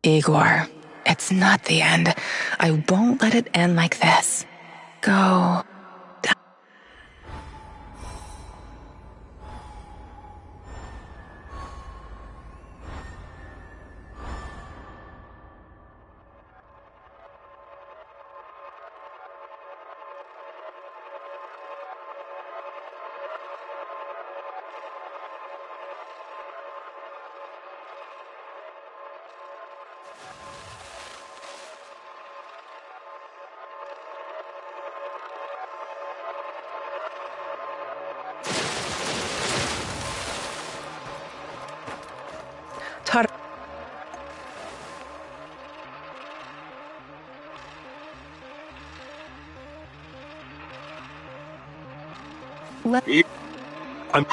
Igor, it's not the end. I won't let it end like this. Go. I'm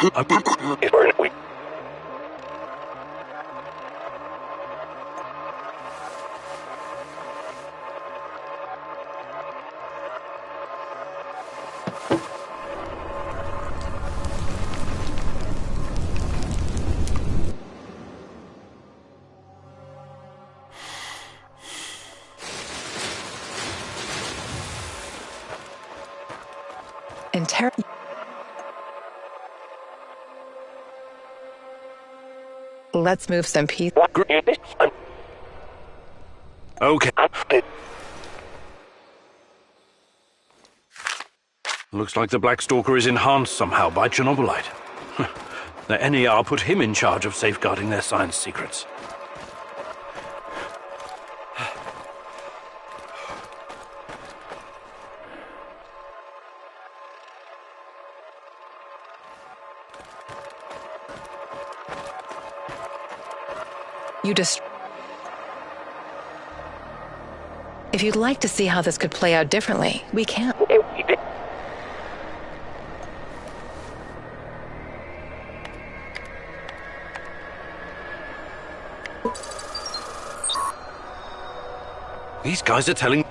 Let's move some people. Okay. Looks like the Black Stalker is enhanced somehow by Chernobylite. The NER put him in charge of safeguarding their science secrets. If you'd like to see how this could play out differently, we can. These guys are telling...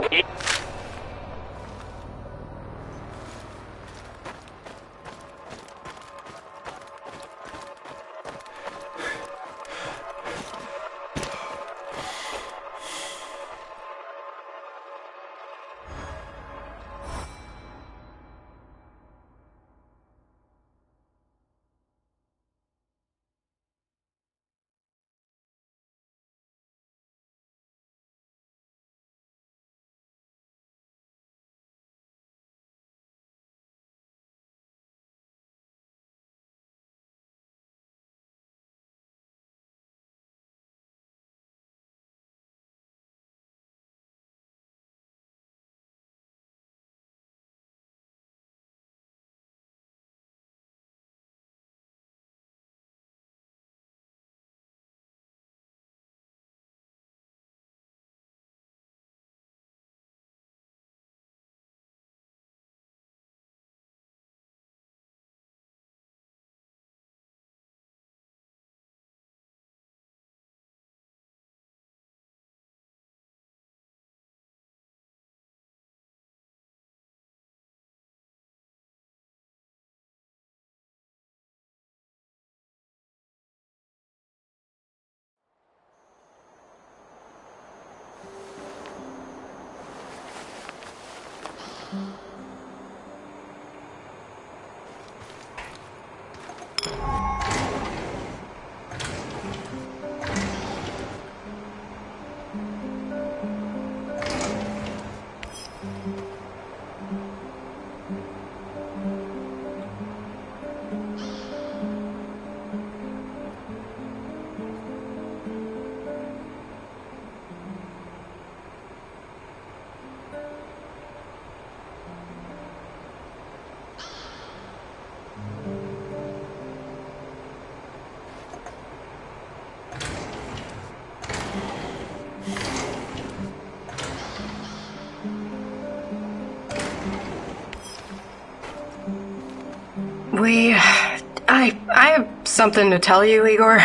I have something to tell you, Igor.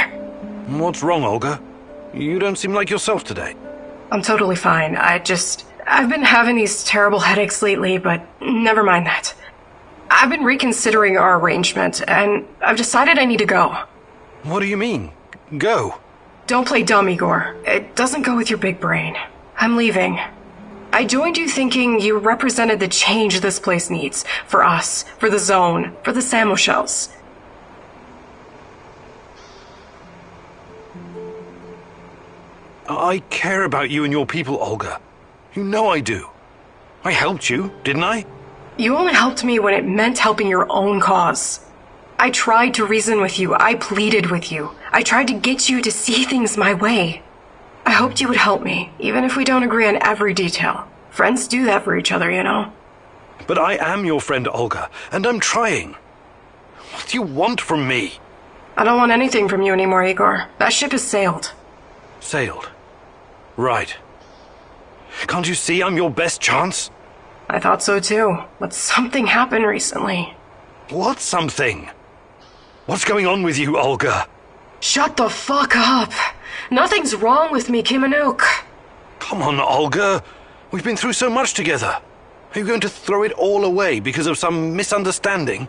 What's wrong, Olga? You don't seem like yourself today. I'm totally fine. I've been having these terrible headaches lately, but never mind that. I've been reconsidering our arrangement, and I've decided I need to go. What do you mean? Go. Don't play dumb, Igor. It doesn't go with your big brain. I'm leaving. I joined you thinking you represented the change this place needs. For us, for the Zone, for the Samoshels. I care about you and your people, Olga. You know I do. I helped you, didn't I? You only helped me when it meant helping your own cause. I tried to reason with you. I pleaded with you. I tried to get you to see things my way. I hoped you would help me, even if we don't agree on every detail. Friends do that for each other, you know? But I am your friend, Olga, and I'm trying. What do you want from me? I don't want anything from you anymore, Igor. That ship has sailed. Sailed? Right. Can't you see I'm your best chance? I thought so too, but something happened recently. What something? What's going on with you, Olga? Shut the fuck up! Nothing's wrong with me, Kimanuk. Come on, Olga. We've been through so much together. Are you going to throw it all away because of some misunderstanding?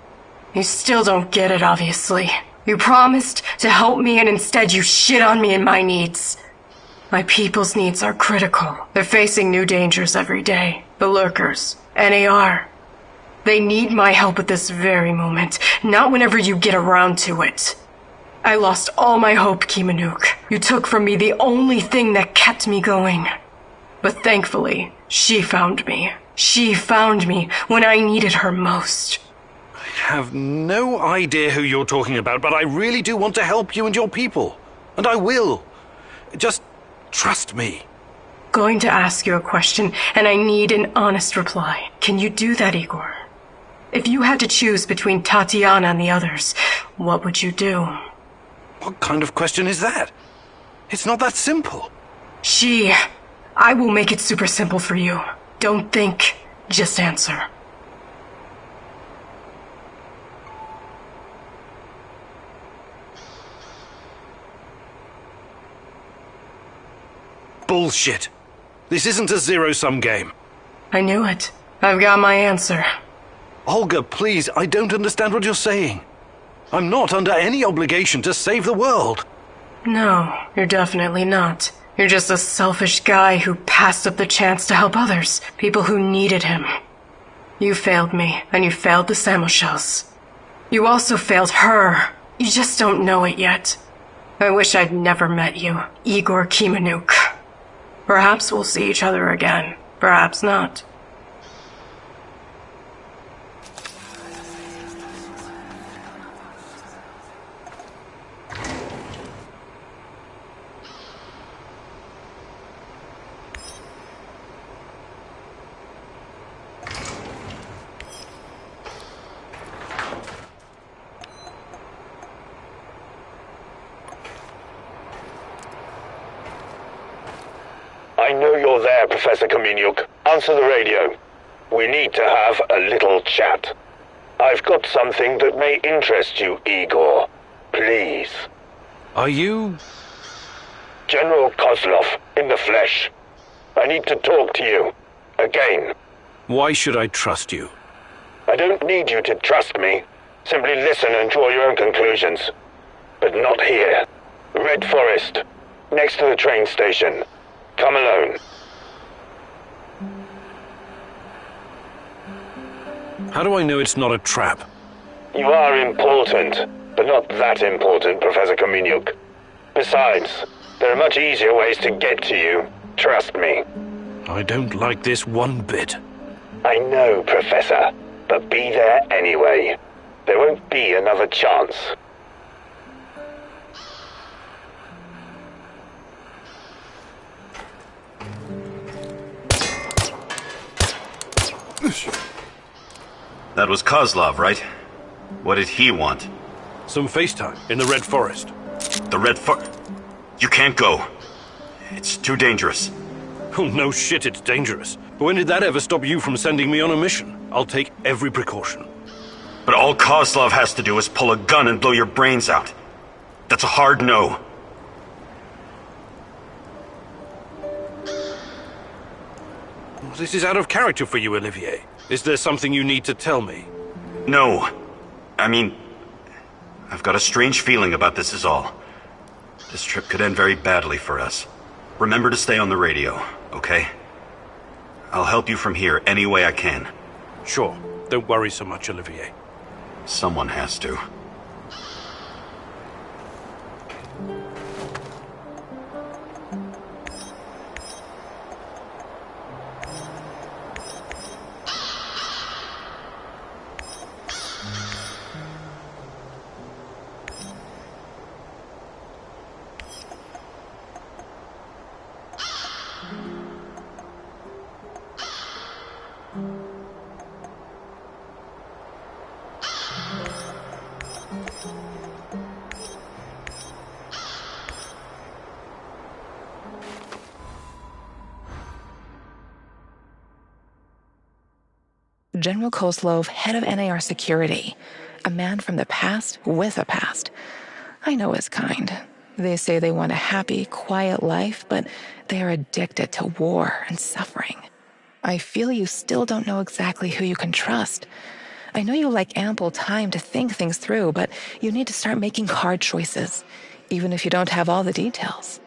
You still don't get it, obviously. You promised to help me and instead you shit on me and my needs. My people's needs are critical. They're facing new dangers every day. The Lurkers, NAR. They need my help at this very moment, not whenever you get around to it. I lost all my hope, Kimanuk. You took from me the only thing that kept me going. But thankfully, she found me. She found me when I needed her most. I have no idea who you're talking about, but I really do want to help you and your people. And I will. Just trust me. Going to ask you a question, and I need an honest reply. Can you do that, Igor? If you had to choose between Tatiana and the others, what would you do? What kind of question is that? It's not that simple. I will make it super simple for you. Don't think, just answer. Bullshit. This isn't a zero-sum game. I knew it. I've got my answer. Olga, please, I don't understand what you're saying. I'm not under any obligation to save the world. No, you're definitely not. You're just a selfish guy who passed up the chance to help others, people who needed him. You failed me, and you failed the Samoshels. You also failed her. You just don't know it yet. I wish I'd never met you, Igor Kimanuk. Perhaps we'll see each other again. Perhaps not. I know you're there, Professor Kaminyuk. Answer the radio. We need to have a little chat. I've got something that may interest you, Igor. Please. Are you... General Kozlov, in the flesh. I need to talk to you. Again. Why should I trust you? I don't need you to trust me. Simply listen and draw your own conclusions. But not here. Red Forest. Next to the train station. Come alone. How do I know it's not a trap? You are important, but not that important, Professor Kaminyuk. Besides, there are much easier ways to get to you. Trust me. I don't like this one bit. I know, Professor, but be there anyway. There won't be another chance. That was Kozlov, right? What did he want? Some FaceTime in the Red Forest. The Red Forest? You can't go. It's too dangerous. Oh, no shit, it's dangerous. But when did that ever stop you from sending me on a mission? I'll take every precaution. But all Kozlov has to do is pull a gun and blow your brains out. That's a hard no. This is out of character for you, Olivier. Is there something you need to tell me? No. I mean, I've got a strange feeling about this is all. This trip could end very badly for us. Remember to stay on the radio, okay? I'll help you from here any way I can. Sure. Don't worry so much, Olivier. Someone has to. General Kozlov, head of NAR security. A man from the past with a past. I know his kind. They say they want a happy, quiet life, but they are addicted to war and suffering. I feel you still don't know exactly who you can trust. I know you like ample time to think things through, but you need to start making hard choices, even if you don't have all the details.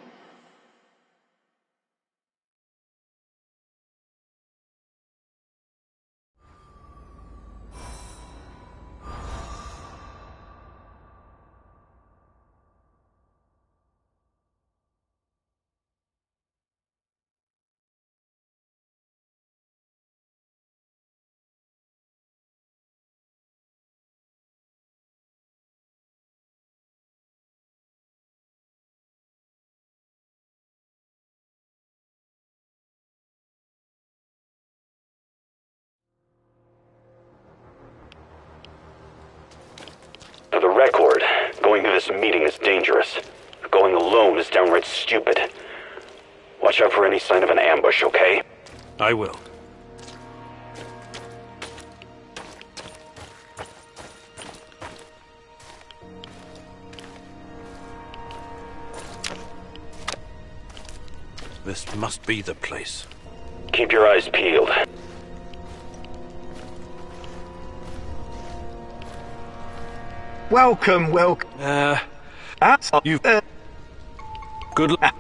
record, going to this meeting is dangerous. Going alone is downright stupid. Watch out for any sign of an ambush, okay? I will. This must be the place. Keep your eyes peeled. Welcome. You... Good luck.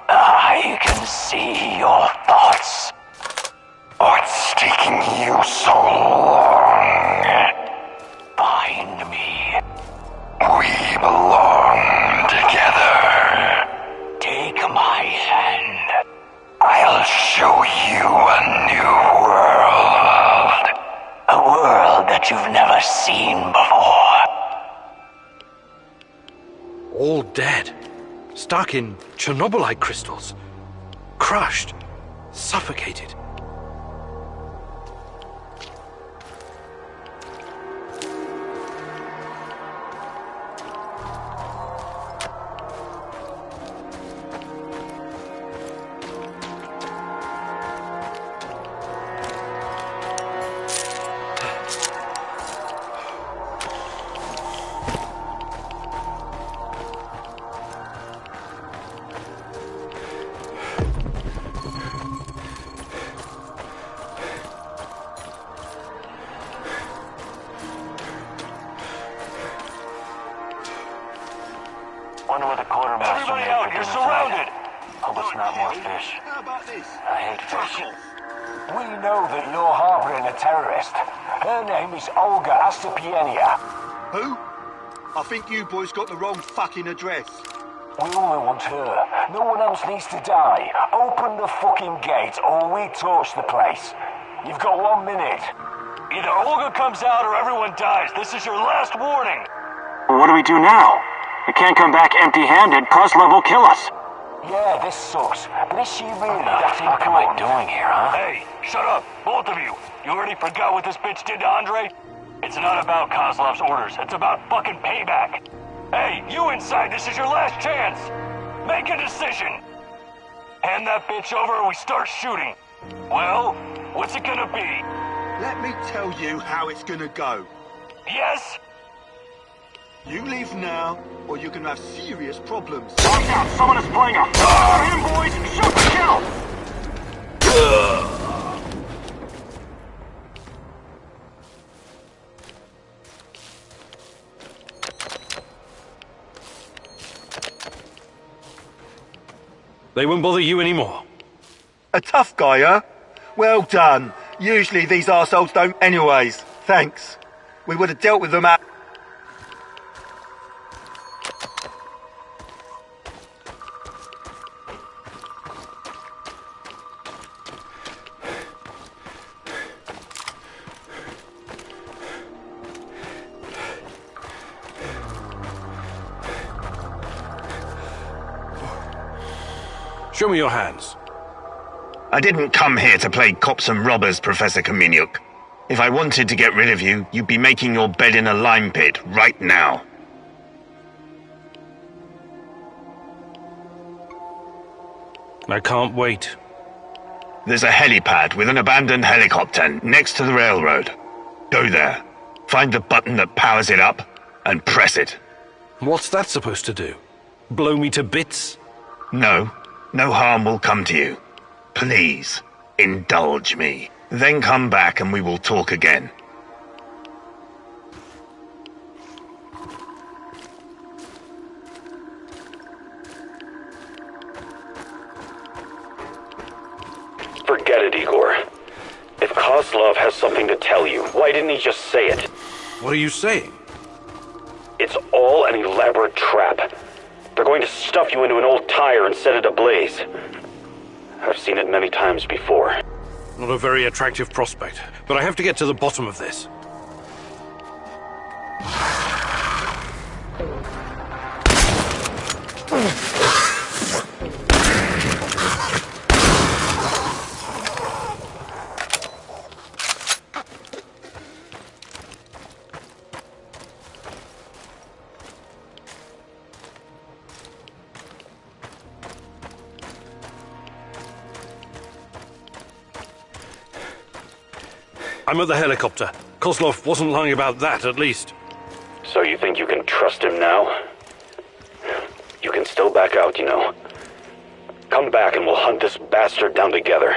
I can see your thoughts. What's taking you so long? Find me. We belong together. Take my hand. I'll show you a new world. A world that you've never seen before. All dead. Stuck in Chernobylite crystals. Crushed. Suffocated. Wonder what the quartermaster Everybody out, you're surrounded! Hope it's not more fish. How about this? I hate fish. We know that you're harboring a terrorist. Her name is Olga Astapienia. Who? I think you boys got the wrong fucking address. We only want her. No one else needs to die. Open the fucking gate or we torch the place. You've got 1 minute. Either Olga comes out or everyone dies. This is your last warning. What do we do now? We can't come back empty-handed. Kozlov will kill us. Yeah, this sucks. But is she really What that the fuck am I important? doing here, huh? Hey, shut up, both of you. You already forgot what this bitch did to Andre? It's not about Kozlov's orders. It's about fucking payback. Hey, you inside, this is your last chance. Make a decision. Hand that bitch over or we start shooting. Well, what's it gonna be? Let me tell you how it's gonna go. Yes? You leave now, or you're gonna have serious problems. Watch out! Someone is playing up! For him, boys! Shoot to kill! They won't bother you anymore. A tough guy, huh? Well done. Usually these arseholes don't anyways. Thanks. We would have dealt with them out. Show me your hands. I didn't come here to play cops and robbers, Professor Kameniuk. If I wanted to get rid of you, you'd be making your bed in a lime pit right now. I can't wait. There's a helipad with an abandoned helicopter next to the railroad. Go there, find the button that powers it up, and press it. What's that supposed to do? Blow me to bits? No, no harm will come to you. Please, indulge me. Then come back and we will talk again. Forget it, Igor. If Kozlov has something to tell you, why didn't he just say it? What are you saying? It's all an elaborate trap. They're going to stuff you into an old tire and set it ablaze. I've seen it many times before. Not a very attractive prospect, but I have to get to the bottom of this. I'm at the helicopter. Kozlov wasn't lying about that, at least. So you think you can trust him now? You can still back out, you know. Come back and we'll hunt this bastard down together.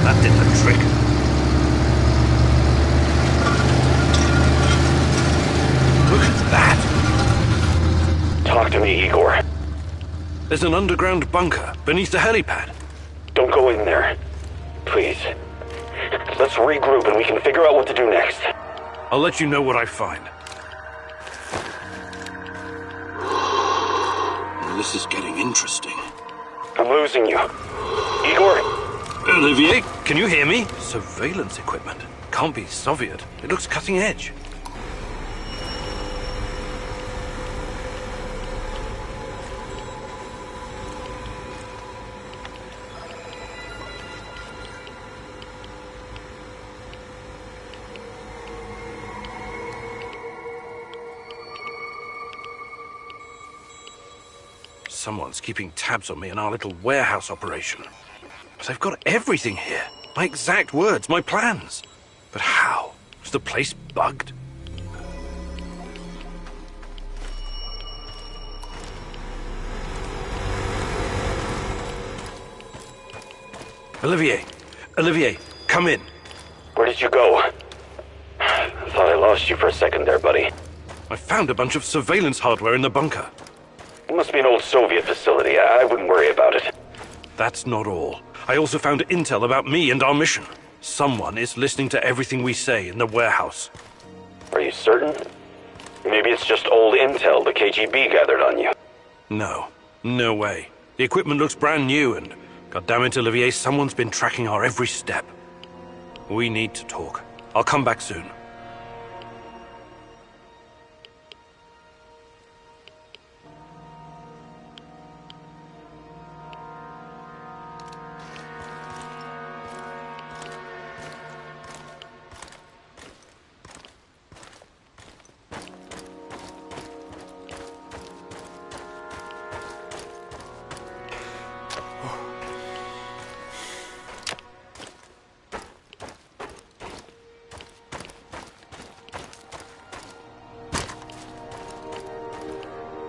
That did the trick. Look at that. Talk to me, Igor. There's an underground bunker beneath the helipad. Don't go in there. Please. Let's regroup and we can figure out what to do next. I'll let you know what I find. This is getting interesting. I'm losing you. Igor? Olivier, can you hear me? Surveillance equipment. Can't be Soviet. It looks cutting edge. Someone's keeping tabs on me in our little warehouse operation. But I've got everything here. My exact words, my plans. But how? Is the place bugged? Olivier, come in. Where did you go? I thought I lost you for a second there, buddy. I found a bunch of surveillance hardware in the bunker. It must be an old Soviet facility. I wouldn't worry about it. That's not all. I also found intel about me and our mission. Someone is listening to everything we say in the warehouse. Are you certain? Maybe it's just old intel the KGB gathered on you. No way. The equipment looks brand new and, goddammit, Olivier, someone's been tracking our every step. We need to talk. I'll come back soon.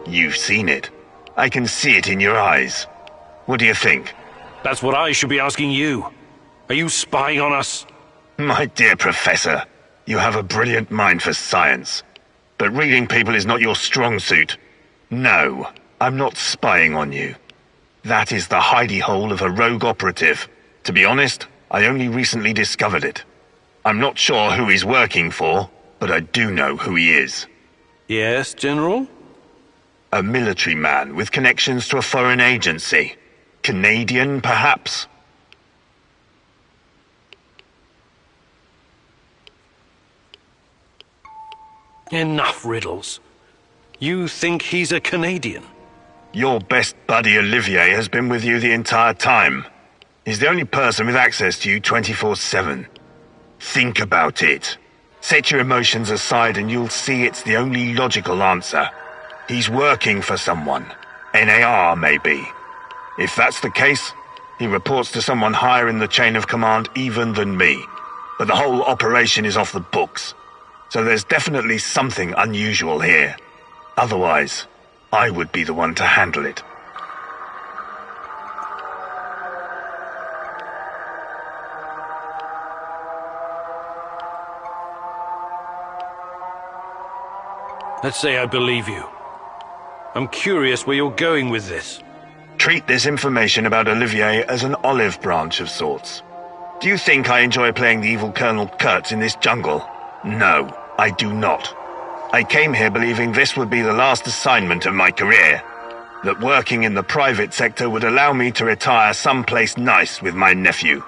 You've seen it. I can see it in your eyes. What do you think? That's what I should be asking you. Are you spying on us? My dear Professor, you have a brilliant mind for science. But reading people is not your strong suit. No, I'm not spying on you. That is the hidey hole of a rogue operative. To be honest, I only recently discovered it. I'm not sure who he's working for, but I do know who he is. Yes, General? A military man with connections to a foreign agency. Canadian, perhaps? Enough riddles. You think he's a Canadian? Your best buddy Olivier has been with you the entire time. He's the only person with access to you 24/7. Think about it. Set your emotions aside and you'll see it's the only logical answer. He's working for someone. NAR, maybe. If that's the case, he reports to someone higher in the chain of command even than me. But the whole operation is off the books. So there's definitely something unusual here. Otherwise, I would be the one to handle it. Let's say I believe you. I'm curious where you're going with this. Treat this information about Olivier as an olive branch of sorts. Do you think I enjoy playing the evil Colonel Kurtz in this jungle? No, I do not. I came here believing this would be the last assignment of my career. That working in the private sector would allow me to retire someplace nice with my nephew.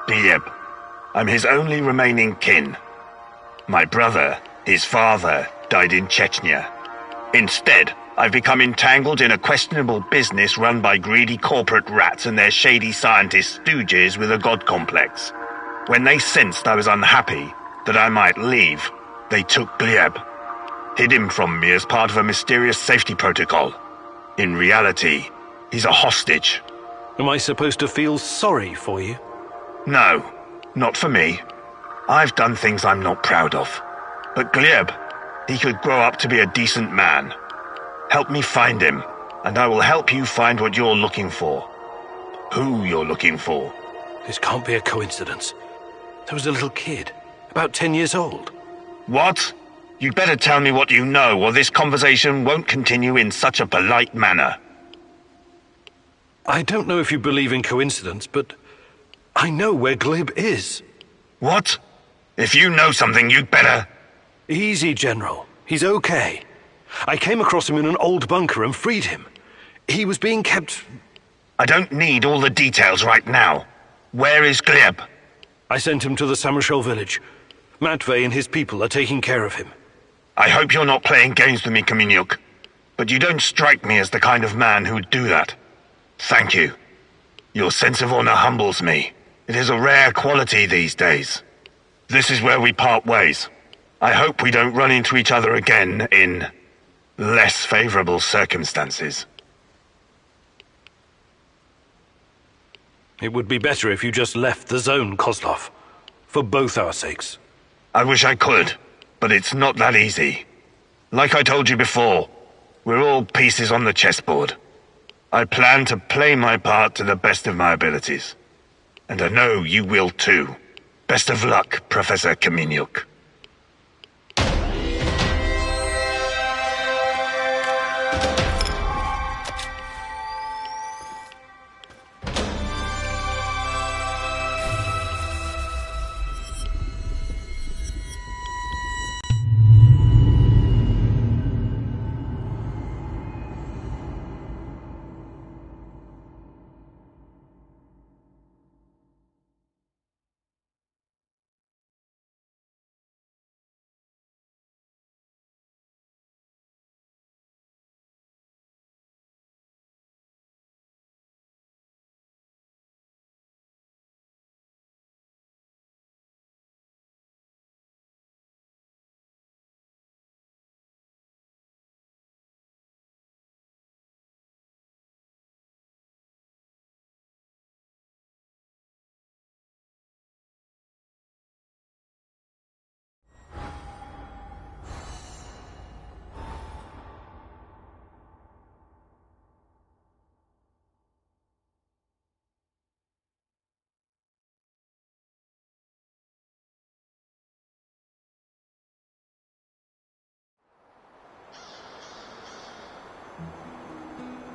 Gleb. I'm his only remaining kin. My brother, his father, died in Chechnya. Instead, I've become entangled in a questionable business run by greedy corporate rats and their shady scientist stooges with a god complex. When they sensed I was unhappy, that I might leave, they took Gleb, hid him from me as part of a mysterious safety protocol. In reality, he's a hostage. Am I supposed to feel sorry for you? No, not for me. I've done things I'm not proud of. But Gleb, he could grow up to be a decent man. Help me find him, and I will help you find what you're looking for. Who you're looking for. This can't be a coincidence. There was a little kid, about 10 years old. What? You'd better tell me what you know, or this conversation won't continue in such a polite manner. I don't know if you believe in coincidence, but I know where Gleb is. What? If you know something, you'd better... Easy, General. He's okay. I came across him in an old bunker and freed him. He was being kept... I don't need all the details right now. Where is Gleb? I sent him to the Samarshell village. Matvey and his people are taking care of him. I hope you're not playing games with me, Kaminyuk. But you don't strike me as the kind of man who'd do that. Thank you. Your sense of honor humbles me. It is a rare quality these days. This is where we part ways. I hope we don't run into each other again in less favorable circumstances. It would be better if you just left the zone, Kozlov. For both our sakes. I wish I could, but it's not that easy. Like I told you before, we're all pieces on the chessboard. I plan to play my part to the best of my abilities. And I know you will too. Best of luck, Professor Kaminyuk.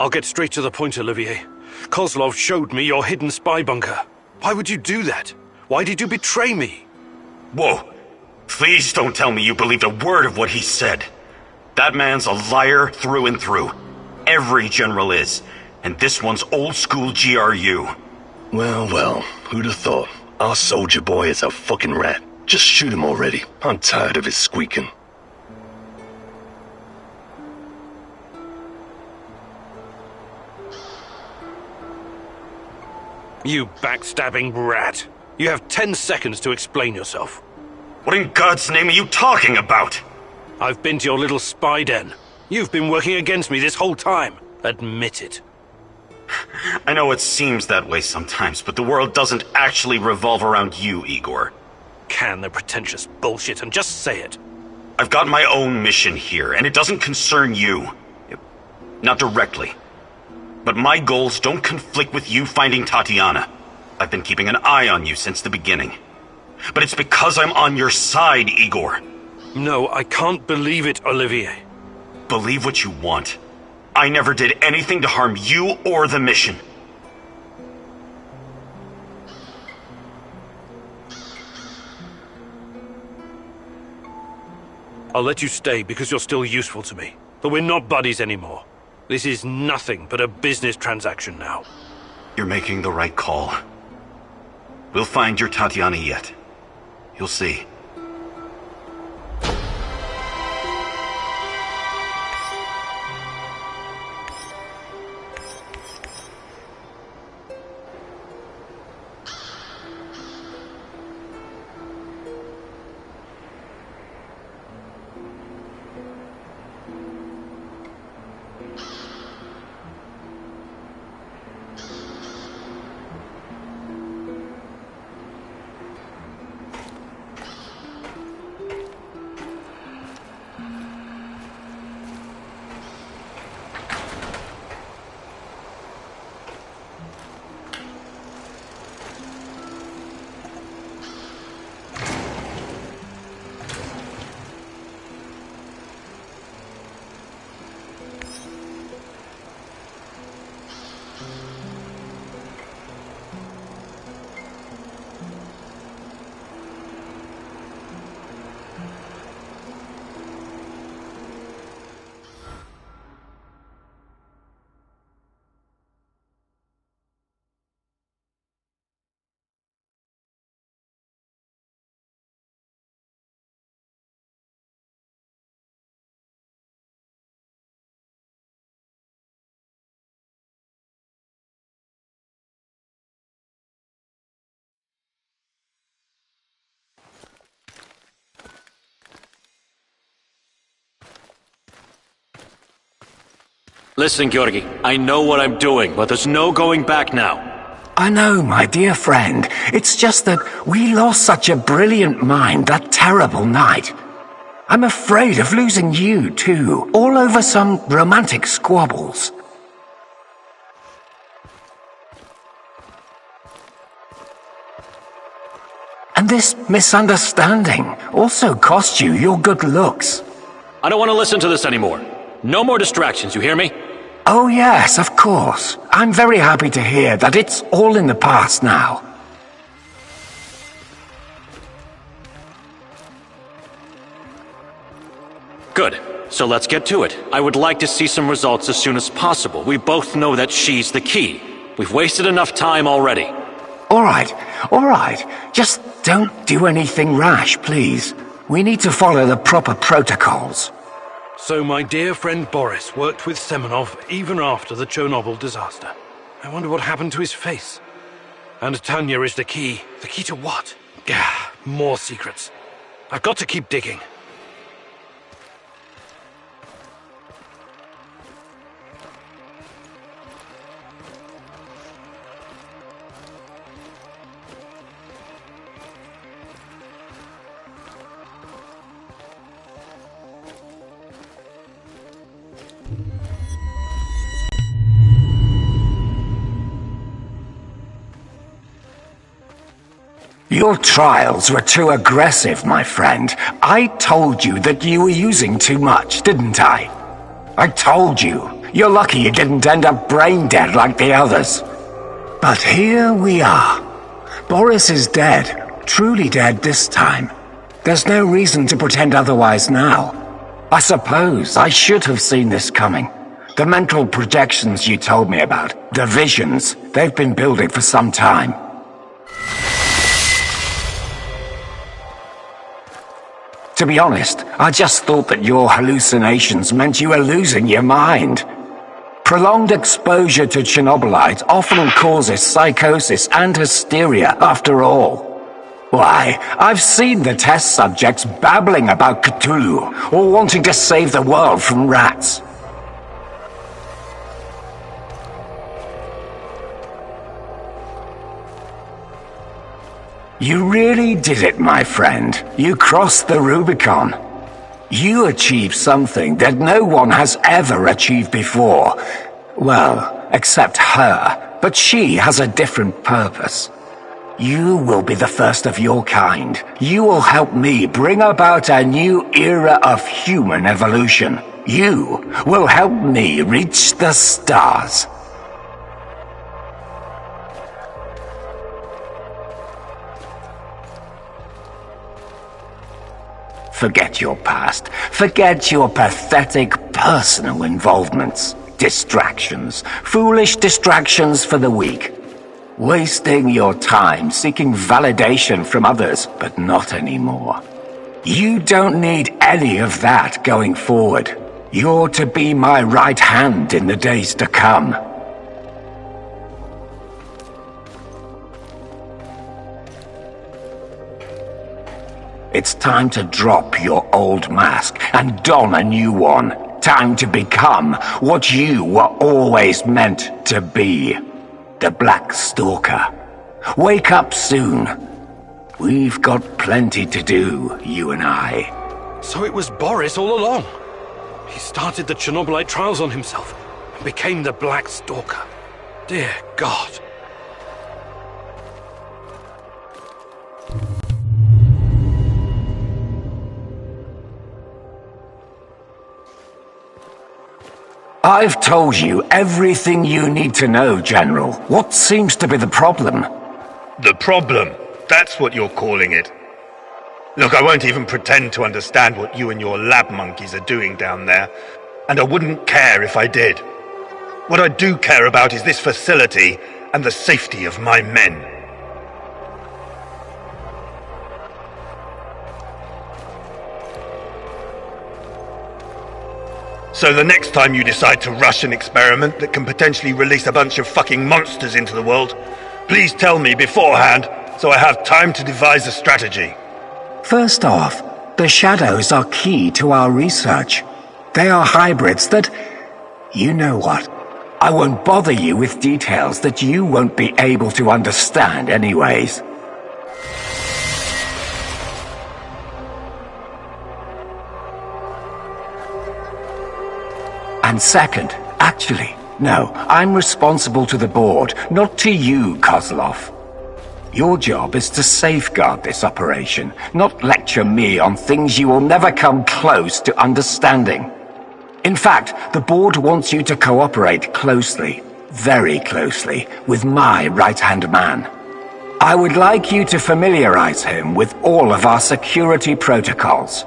I'll get straight to the point, Olivier. Kozlov showed me your hidden spy bunker. Why would you do that? Why did you betray me? Whoa. Please don't tell me you believed a word of what he said. That man's a liar through and through. Every general is. And this one's old school GRU. Well, who'd have thought? Our soldier boy is a fucking rat. Just shoot him already. I'm tired of his squeaking. You backstabbing rat. You have 10 seconds to explain yourself. What in God's name are you talking about? I've been to your little spy den. You've been working against me this whole time. Admit it. I know it seems that way sometimes, but the world doesn't actually revolve around you, Igor. Can the pretentious bullshit and just say it. I've got my own mission here, and it doesn't concern you. Not directly. But my goals don't conflict with you finding Tatiana. I've been keeping an eye on you since the beginning. But it's because I'm on your side, Igor. No, I can't believe it, Olivier. Believe what you want. I never did anything to harm you or the mission. I'll let you stay because you're still useful to me. But we're not buddies anymore. This is nothing but a business transaction now. You're making the right call. We'll find your Tatiana yet. You'll see. Listen, Georgi, I know what I'm doing, but there's no going back now. I know, my dear friend. It's just that we lost such a brilliant mind that terrible night. I'm afraid of losing you, too, all over some romantic squabbles. And this misunderstanding also cost you your good looks. I don't want to listen to this anymore. No more distractions, you hear me? Oh yes, of course. I'm very happy to hear that it's all in the past now. Good. So let's get to it. I would like to see some results as soon as possible. We both know that she's the key. We've wasted enough time already. All right. Just don't do anything rash, please. We need to follow the proper protocols. So my dear friend Boris worked with Semenov even after the Chernobyl disaster. I wonder what happened to his face. And Tanya is the key. The key to what? More secrets. I've got to keep digging. Your trials were too aggressive, my friend. I told you that you were using too much, didn't I? I told you. You're lucky you didn't end up brain dead like the others. But here we are. Boris is dead. Truly dead this time. There's no reason to pretend otherwise now. I suppose I should have seen this coming. The mental projections you told me about, the visions, they've been building for some time. To be honest, I just thought that your hallucinations meant you were losing your mind. Prolonged exposure to Chernobylite often causes psychosis and hysteria after all. Why, I've seen the test subjects babbling about Cthulhu, or wanting to save the world from rats. You really did it, my friend. You crossed the Rubicon. You achieved something that no one has ever achieved before. Well, except her, but she has a different purpose. You will be the first of your kind. You will help me bring about a new era of human evolution. You will help me reach the stars. Forget your past. Forget your pathetic personal involvements. Distractions. Foolish distractions for the weak. Wasting your time seeking validation from others, but not anymore. You don't need any of that going forward. You're to be my right hand in the days to come. It's time to drop your old mask and don a new one. Time to become what you were always meant to be. The Black Stalker. Wake up soon. We've got plenty to do, you and I. So it was Boris all along. He started the Chernobylite trials on himself and became the Black Stalker. Dear God. I've told you everything you need to know, General. What seems to be the problem? The problem? That's what you're calling it. Look, I won't even pretend to understand what you and your lab monkeys are doing down there, and I wouldn't care if I did. What I do care about is this facility and the safety of my men. So the next time you decide to rush an experiment that can potentially release a bunch of fucking monsters into the world, please tell me beforehand so I have time to devise a strategy. First off, the shadows are key to our research. They are hybrids that... You know what? I won't bother you with details that you won't be able to understand anyways. And second, actually, no, I'm responsible to the board, not to you, Kozlov. Your job is to safeguard this operation, not lecture me on things you will never come close to understanding. In fact, the board wants you to cooperate closely, very closely, with my right-hand man. I would like you to familiarize him with all of our security protocols.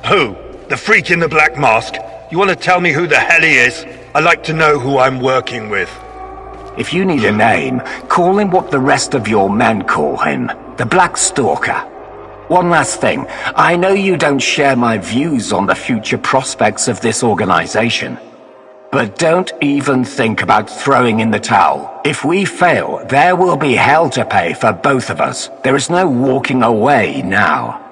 Who? The freak in the black mask? You want to tell me who the hell he is? I'd like to know who I'm working with. If you need a name, call him what the rest of your men call him. The Black Stalker. One last thing. I know you don't share my views on the future prospects of this organization. But don't even think about throwing in the towel. If we fail, there will be hell to pay for both of us. There is no walking away now.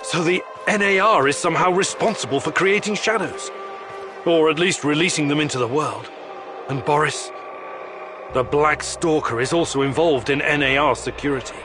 So the NAR is somehow responsible for creating shadows. Or at least releasing them into the world. And Boris... The Black Stalker is also involved in NAR security.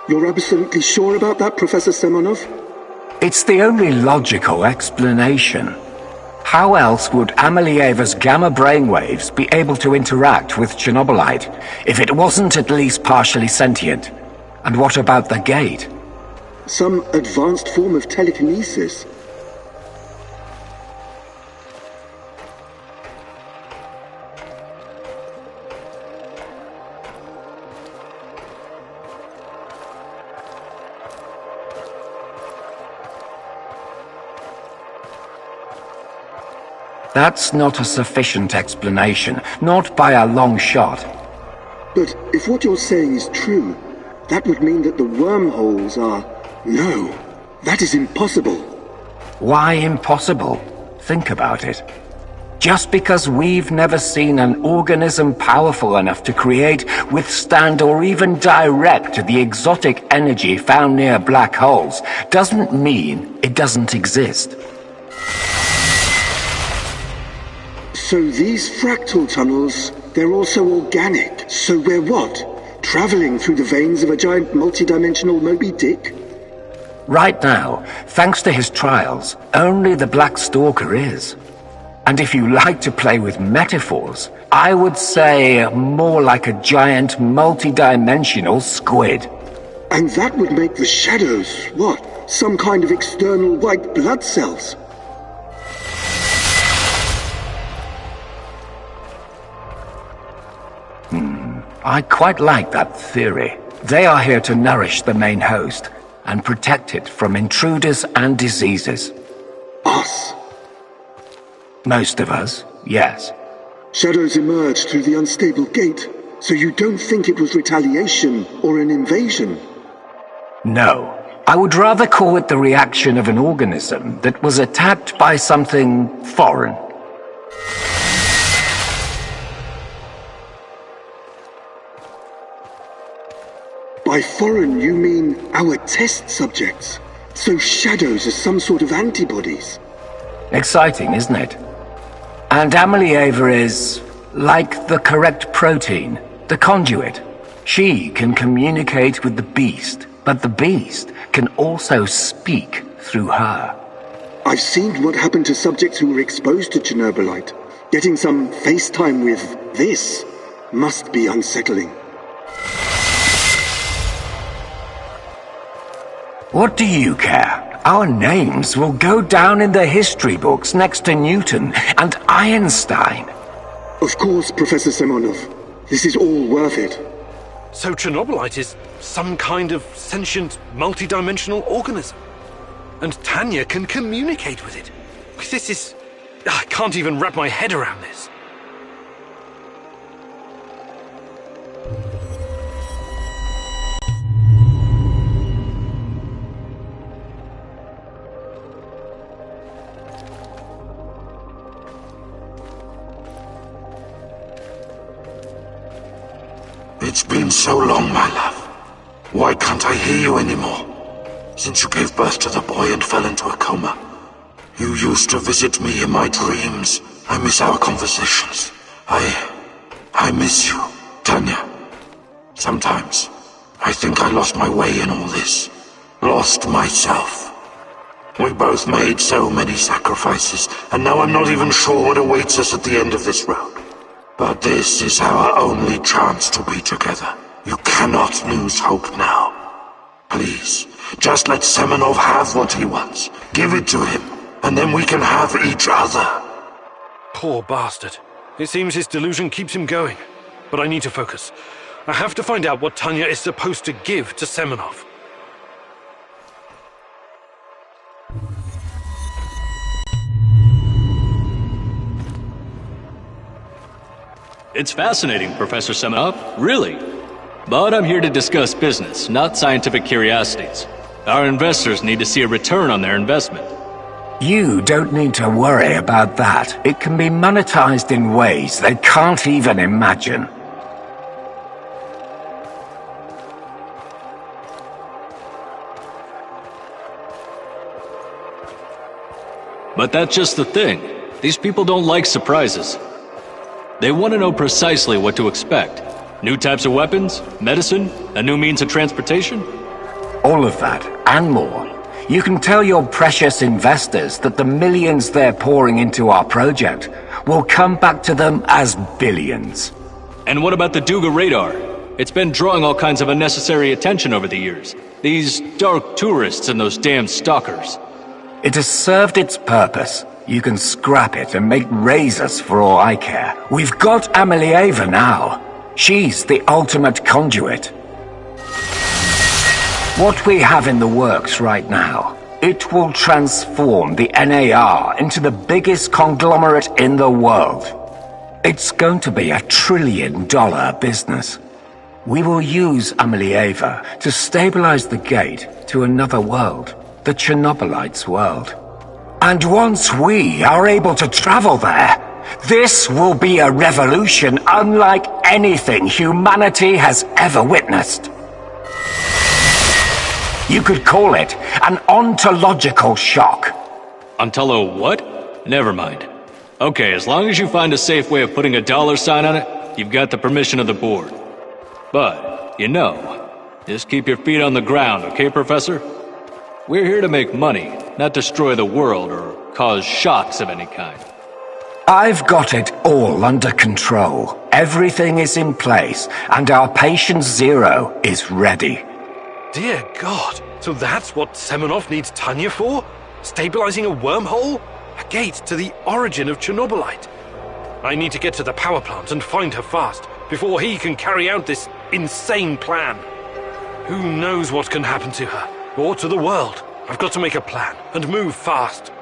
You're absolutely sure about that, Professor Semenov? It's the only logical explanation. How else would Amelieva's gamma brainwaves be able to interact with Chernobylite if it wasn't at least partially sentient? And what about the gate? Some advanced form of telekinesis. That's not a sufficient explanation, not by a long shot. But if what you're saying is true, that would mean that the wormholes are... No, that is impossible. Why impossible? Think about it. Just because we've never seen an organism powerful enough to create, withstand, or even direct the exotic energy found near black holes, doesn't mean it doesn't exist. So these fractal tunnels, they're also organic. So we're what? Traveling through the veins of a giant multidimensional Moby Dick? Right now, thanks to his trials, only the Black Stalker is. And if you like to play with metaphors, I would say more like a giant multi-dimensional squid. And that would make the shadows, what? Some kind of external white blood cells? I quite like that theory. They are here to nourish the main host and protect it from intruders and diseases. Us? Most of us, yes. Shadows emerged through the unstable gate, so you don't think it was retaliation or an invasion? No. I would rather call it the reaction of an organism that was attacked by something foreign. By foreign, you mean our test subjects? So shadows are some sort of antibodies? Exciting, isn't it? And Amelieva is like the correct protein, the conduit. She can communicate with the beast, but the beast can also speak through her. I've seen what happened to subjects who were exposed to Chernobylite. Getting some FaceTime with this must be unsettling. What do you care? Our names will go down in the history books next to Newton and Einstein. Of course, Professor Semenov. This is all worth it. So Chernobylite is some kind of sentient, multi-dimensional organism. And Tanya can communicate with it. This is... I can't even wrap my head around this. It's been so long, my love. Why can't I hear you anymore? Since you gave birth to the boy and fell into a coma. You used to visit me in my dreams. I miss our conversations. I miss you, Tanya. Sometimes, I think I lost my way in all this. Lost myself. We both made so many sacrifices, and now I'm not even sure what awaits us at the end of this road. But this is our only chance to be together. You cannot lose hope now. Please, just let Semenov have what he wants. Give it to him, and then we can have each other. Poor bastard. It seems his delusion keeps him going. But I need to focus. I have to find out what Tanya is supposed to give to Semenov. It's fascinating, Professor Semenov, really. But I'm here to discuss business, not scientific curiosities. Our investors need to see a return on their investment. You don't need to worry about that. It can be monetized in ways they can't even imagine. But that's just the thing. These people don't like surprises. They want to know precisely what to expect. New types of weapons, medicine, a new means of transportation? All of that, and more. You can tell your precious investors that the millions they're pouring into our project will come back to them as billions. And what about the Duga radar? It's been drawing all kinds of unnecessary attention over the years. These dark tourists and those damn stalkers. It has served its purpose. You can scrap it and make razors for all I care. We've got Amelieva now. She's the ultimate conduit. What we have in the works right now, it will transform the NAR into the biggest conglomerate in the world. It's going to be $1 trillion business. We will use Amelieva to stabilize the gate to another world, the Chernobylites' world. And once we are able to travel there, this will be a revolution unlike anything humanity has ever witnessed. You could call it an ontological shock. Ontolo what? Never mind. Okay, as long as you find a safe way of putting a $sign on it, you've got the permission of the board. But, just keep your feet on the ground, okay, Professor? We're here to make money, not destroy the world or cause shocks of any kind. I've got it all under control. Everything is in place, and our patient zero is ready. Dear God, so that's what Semenov needs Tanya for? Stabilizing a wormhole? A gate to the origin of Chernobylite? I need to get to the power plant and find her fast, before he can carry out this insane plan. Who knows what can happen to her, or to the world? I've got to make a plan, and move fast.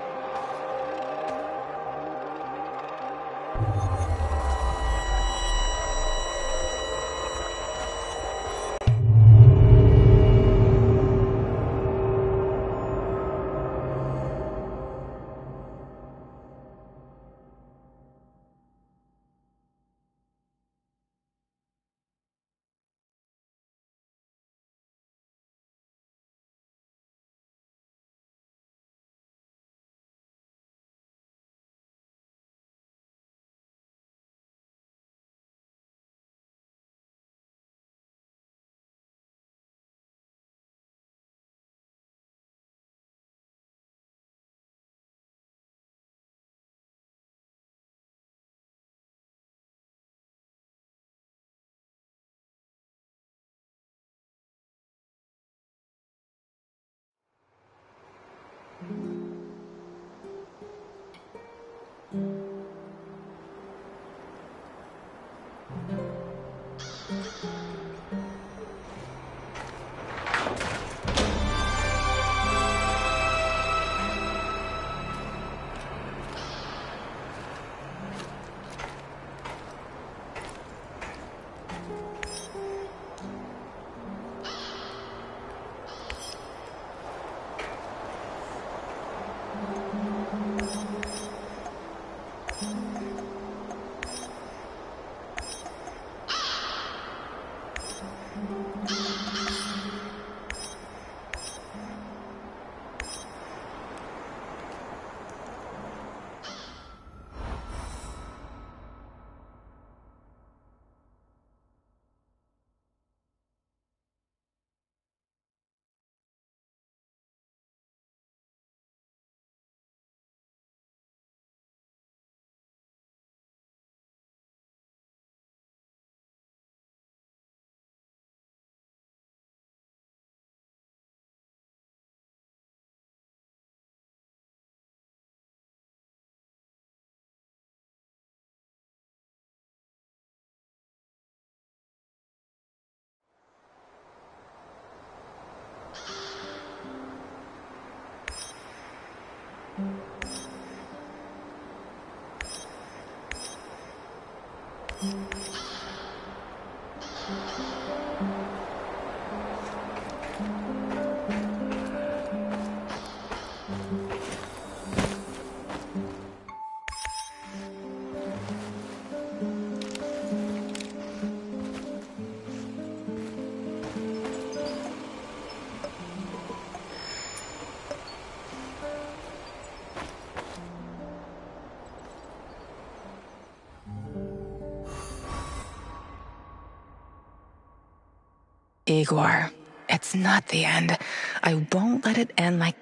Igor, it's not the end. I won't let it end like...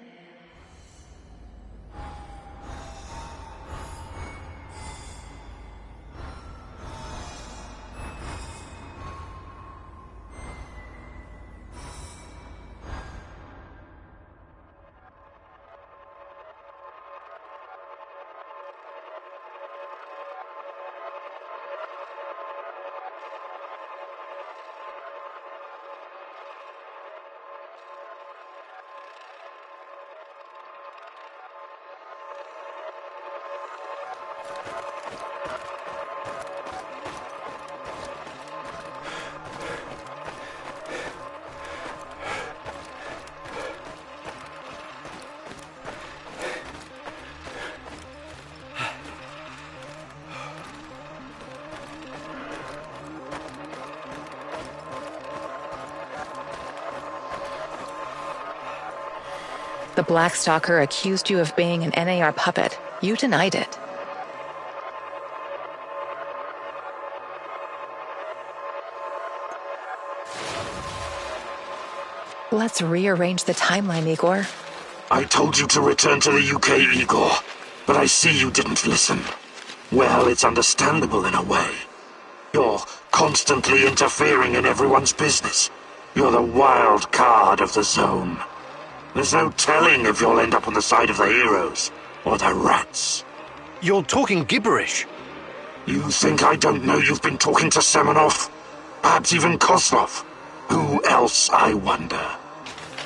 The Black Stalker accused you of being an NAR puppet. You denied it. Let's rearrange the timeline, Igor. I told you to return to the UK, Igor, but I see you didn't listen. Well, it's understandable in a way. You're constantly interfering in everyone's business. You're the wild card of the zone. There's no telling if you'll end up on the side of the heroes or the rats. You're talking gibberish. You think I don't know you've been talking to Semenov? Perhaps even Kozlov? Who else, I wonder?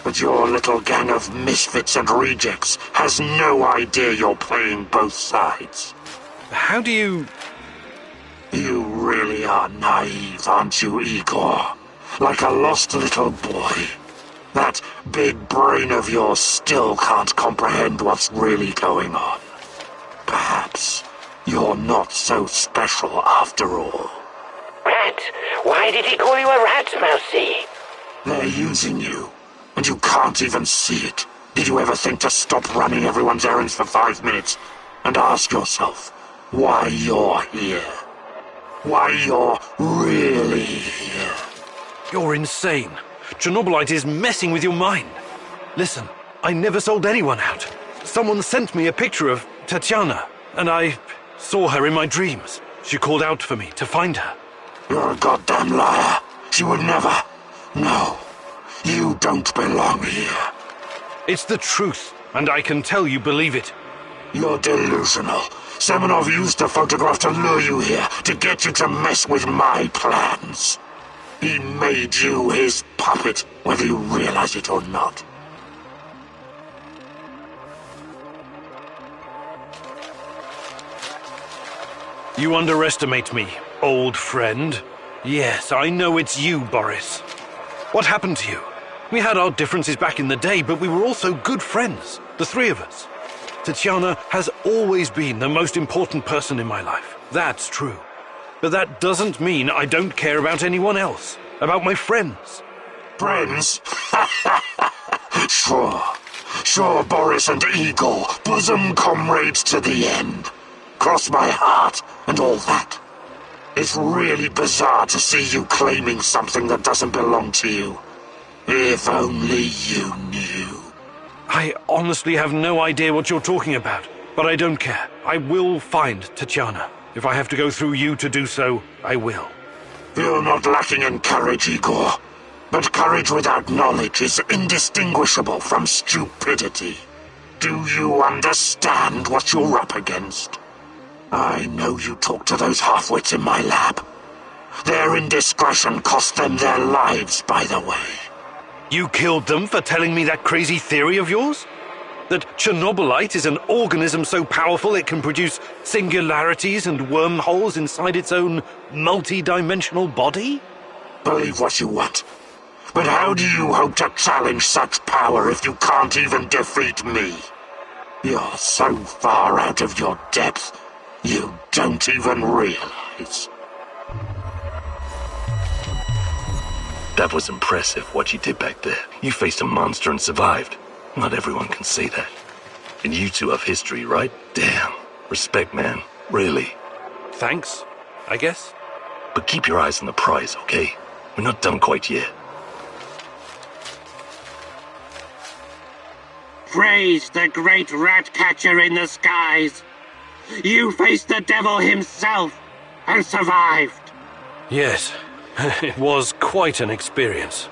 But your little gang of misfits and rejects has no idea you're playing both sides. How do you... You really are naive, aren't you, Igor? Like a lost little boy. That big brain of yours still can't comprehend what's really going on. Perhaps you're not so special after all. Rat? Why did he call you a rat, Mousy? They're using you, and you can't even see it. Did you ever think to stop running everyone's errands for 5 minutes and ask yourself why you're here? Why you're really here? You're insane. Chernobylite is messing with your mind. Listen, I never sold anyone out. Someone sent me a picture of Tatiana, and I saw her in my dreams. She called out for me to find her. You're a goddamn liar. She would never. No, you don't belong here. It's the truth, and I can tell you believe it. You're delusional. Semenov used a photograph to lure you here, to get you to mess with my plans. He made you his puppet, whether you realize it or not. You underestimate me, old friend. Yes, I know it's you, Boris. What happened to you? We had our differences back in the day, but we were also good friends, the three of us. Tatiana has always been the most important person in my life. That's true. But that doesn't mean I don't care about anyone else, about my friends. Friends? Sure, Boris and Igor, bosom comrades to the end. Cross my heart and all that. It's really bizarre to see you claiming something that doesn't belong to you. If only you knew. I honestly have no idea what you're talking about, but I don't care. I will find Tatiana. If I have to go through you to do so, I will. You're not lacking in courage, Igor. But courage without knowledge is indistinguishable from stupidity. Do you understand what you're up against? I know you talk to those half-wits in my lab. Their indiscretion cost them their lives, by the way. You killed them for telling me that crazy theory of yours? That Chernobylite is an organism so powerful it can produce singularities and wormholes inside its own multi-dimensional body? Believe what you want. But how do you hope to challenge such power if you can't even defeat me? You're so far out of your depth, you don't even realize. That was impressive, what you did back there. You faced a monster and survived. Not everyone can say that. And you two have history, right? Damn. Respect, man. Really. Thanks, I guess. But keep your eyes on the prize, okay? We're not done quite yet. Praise the great rat catcher in the skies. You faced the devil himself and survived. Yes, it was quite an experience.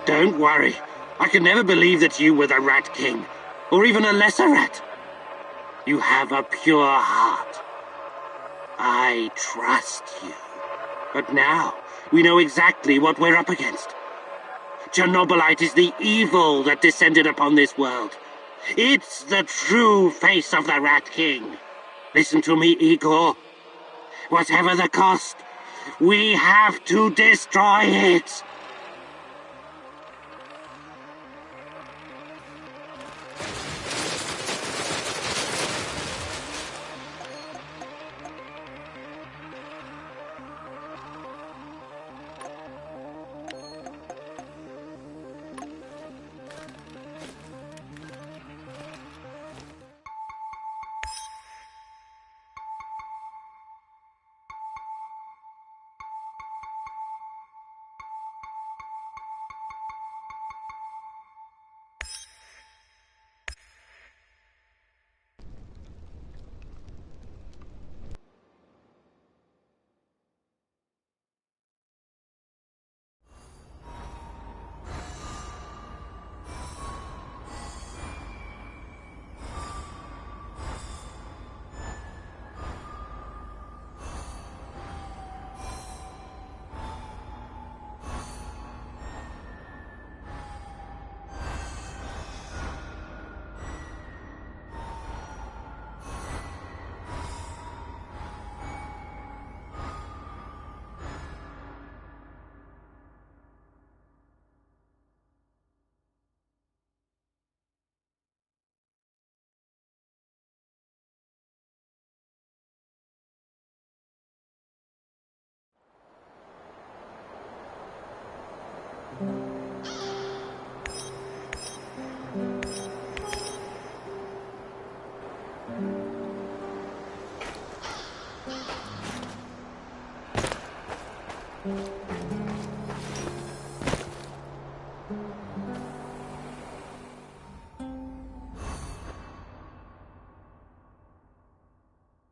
Don't worry. I could never believe that you were the Rat King, or even a lesser rat. You have a pure heart. I trust you. But now, we know exactly what we're up against. Chernobylite is the evil that descended upon this world. It's the true face of the Rat King. Listen to me, Igor. Whatever the cost, we have to destroy it.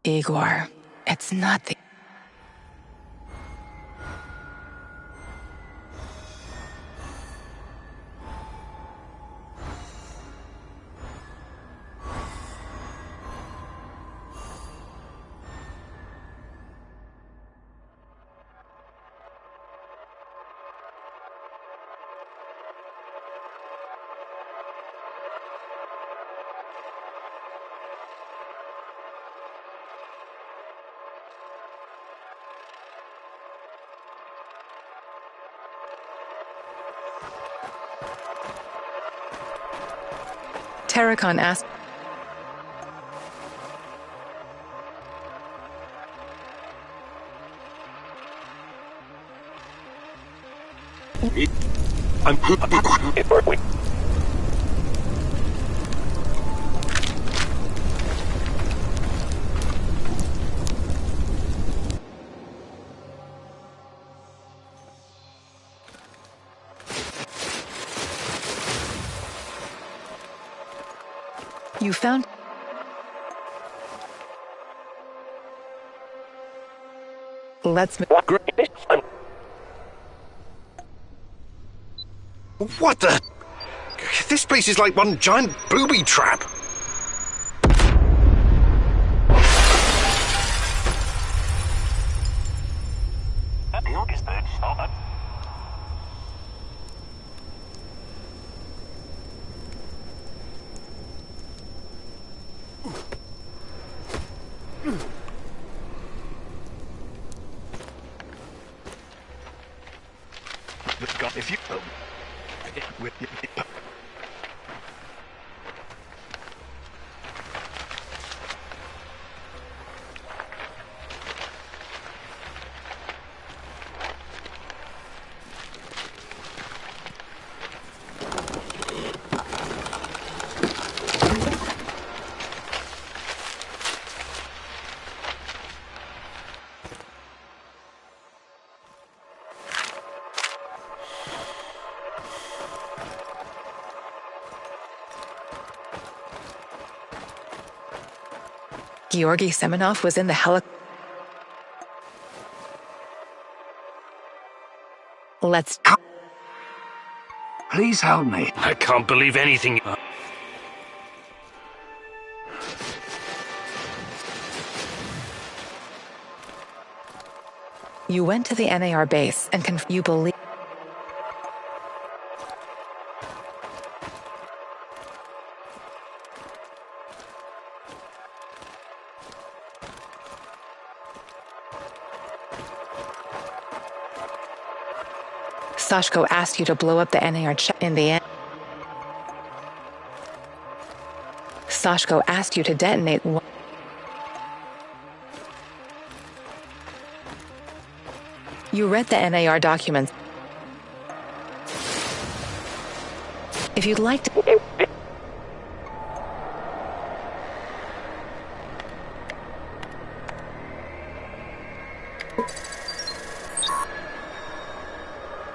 Igor, it's not the... Terracon asked... You found... Let's... What the... This place is like one giant booby trap. If you... Georgi Semenov was in the Let's... Please help me. I can't believe anything. You went to the NAR base and you believe... Sashko asked you to blow up the NAR in the end. Sashko asked you to detonate You read the NAR documents. If you'd like to...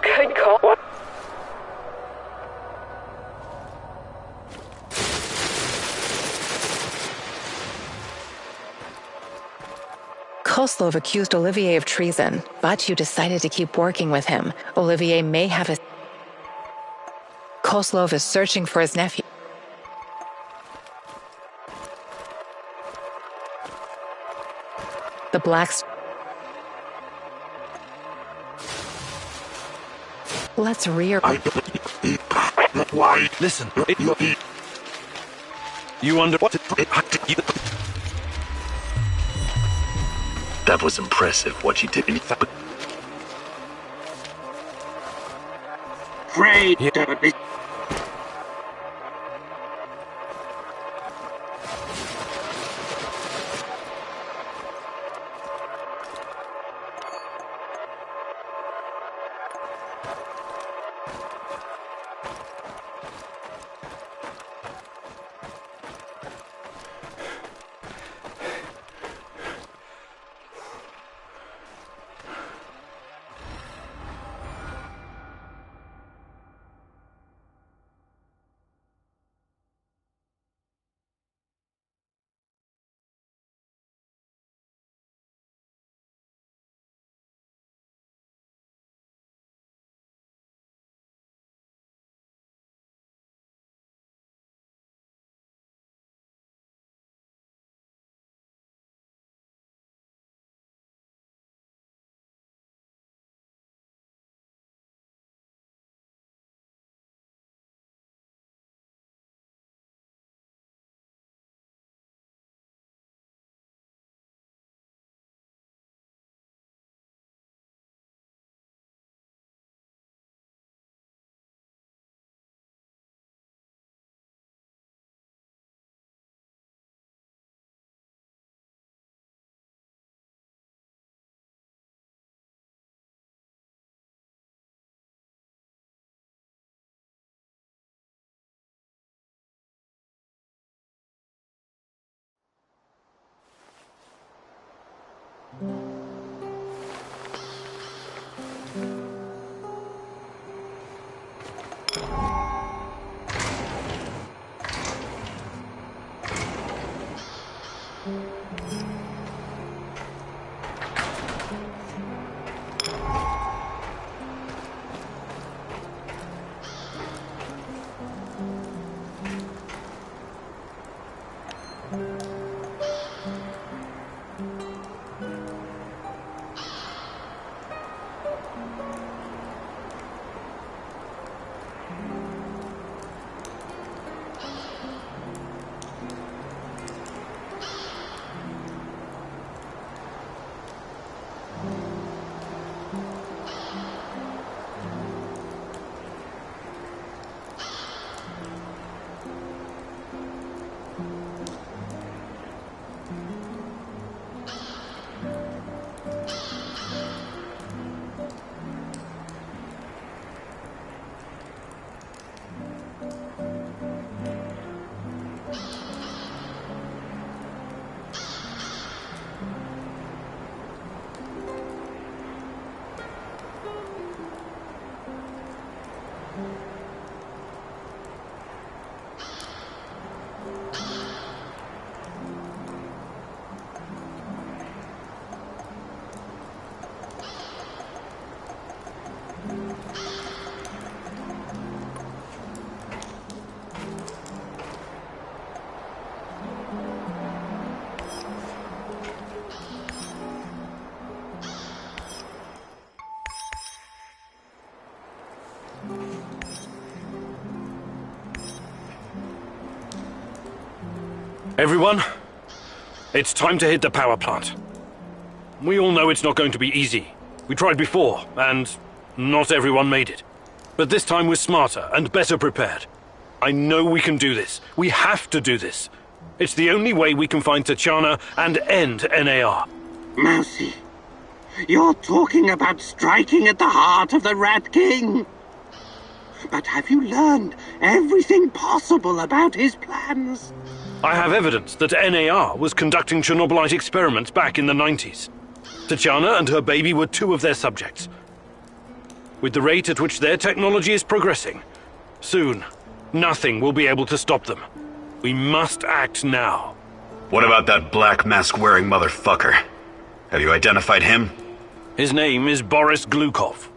Good call. Koslov accused Olivier of treason, but you decided to keep working with him. Olivier may have a... Koslov is searching for his nephew. The Blacks... Let's rear... Why? Listen, you under what? That was impressive, what you did. Great. Everyone, it's time to hit the power plant. We all know it's not going to be easy. We tried before, and not everyone made it. But this time we're smarter and better prepared. I know we can do this. We have to do this. It's the only way we can find Tachana and end NAR. Mousy, you're talking about striking at the heart of the Rat King. But have you learned everything possible about his plans? I have evidence that NAR was conducting Chernobylite experiments back in the 90s. Tachana and her baby were two of their subjects. With the rate at which their technology is progressing, soon, nothing will be able to stop them. We must act now. What about that black mask-wearing motherfucker? Have you identified him? His name is Boris Glukov.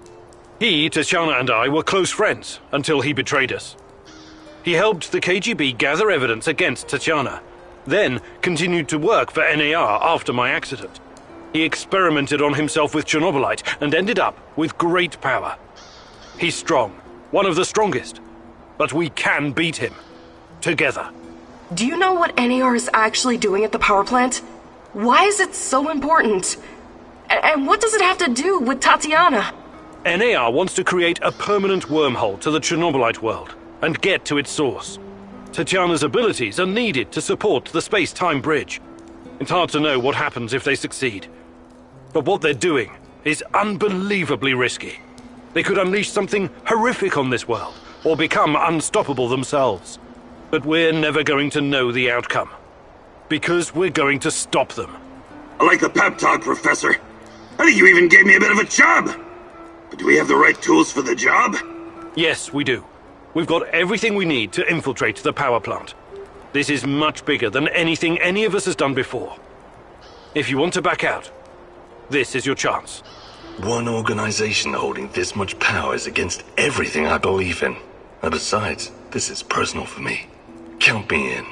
He, Tachana, and I were close friends until he betrayed us. He helped the KGB gather evidence against Tachana, then continued to work for NAR after my accident. He experimented on himself with Chernobylite and ended up with great power. He's strong, one of the strongest, but we can beat him. Together. Do you know what NAR is actually doing at the power plant? Why is it so important? And what does it have to do with Tatiana? NAR wants to create a permanent wormhole to the Chernobylite world and get to its source. Tatiana's abilities are needed to support the space-time bridge. It's hard to know what happens if they succeed. But what they're doing is unbelievably risky. They could unleash something horrific on this world, or become unstoppable themselves. But we're never going to know the outcome. Because we're going to stop them. I like the pep talk, Professor. I think you even gave me a bit of a job. But do we have the right tools for the job? Yes, we do. We've got everything we need to infiltrate the power plant. This is much bigger than anything any of us has done before. If you want to back out, this is your chance. One organization holding this much power is against everything I believe in. And besides, this is personal for me. Count me in.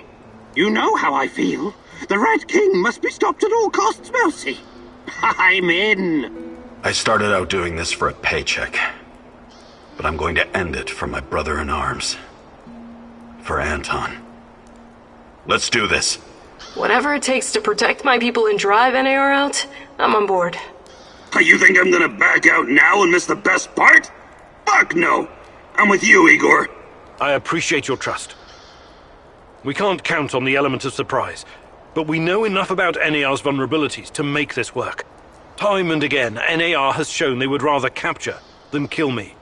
You know how I feel. The Rat King must be stopped at all costs, Mousy. I'm in. I started out doing this for a paycheck. But I'm going to end it for my brother in arms. For Anton. Let's do this. Whatever it takes to protect my people and drive NAR out, I'm on board. You think I'm gonna back out now and miss the best part? Fuck no! I'm with you, Igor. I appreciate your trust. We can't count on the element of surprise, but we know enough about NAR's vulnerabilities to make this work. Time and again, NAR has shown they would rather capture than kill me.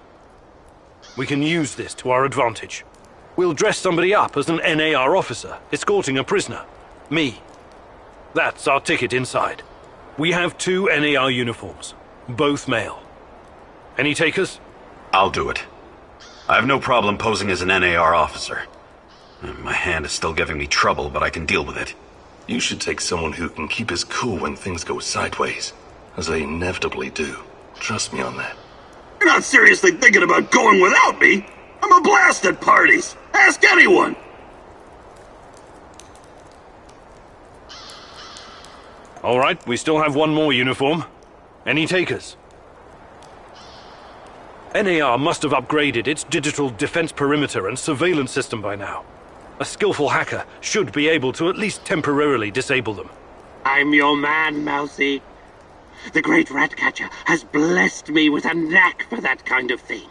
We can use this to our advantage. We'll dress somebody up as an NAR officer, escorting a prisoner. Me. That's our ticket inside. We have 2 NAR uniforms, both male. Any takers? I'll do it. I have no problem posing as an NAR officer. My hand is still giving me trouble, but I can deal with it. You should take someone who can keep his cool when things go sideways, as they inevitably do. Trust me on that. You're not seriously thinking about going without me? I'm a blast at parties. Ask anyone. All right, we still have 1 more uniform. Any takers? NAR must have upgraded its digital defense perimeter and surveillance system by now. A skillful hacker should be able to at least temporarily disable them. I'm your man, Mousy. The great Ratcatcher has blessed me with a knack for that kind of thing.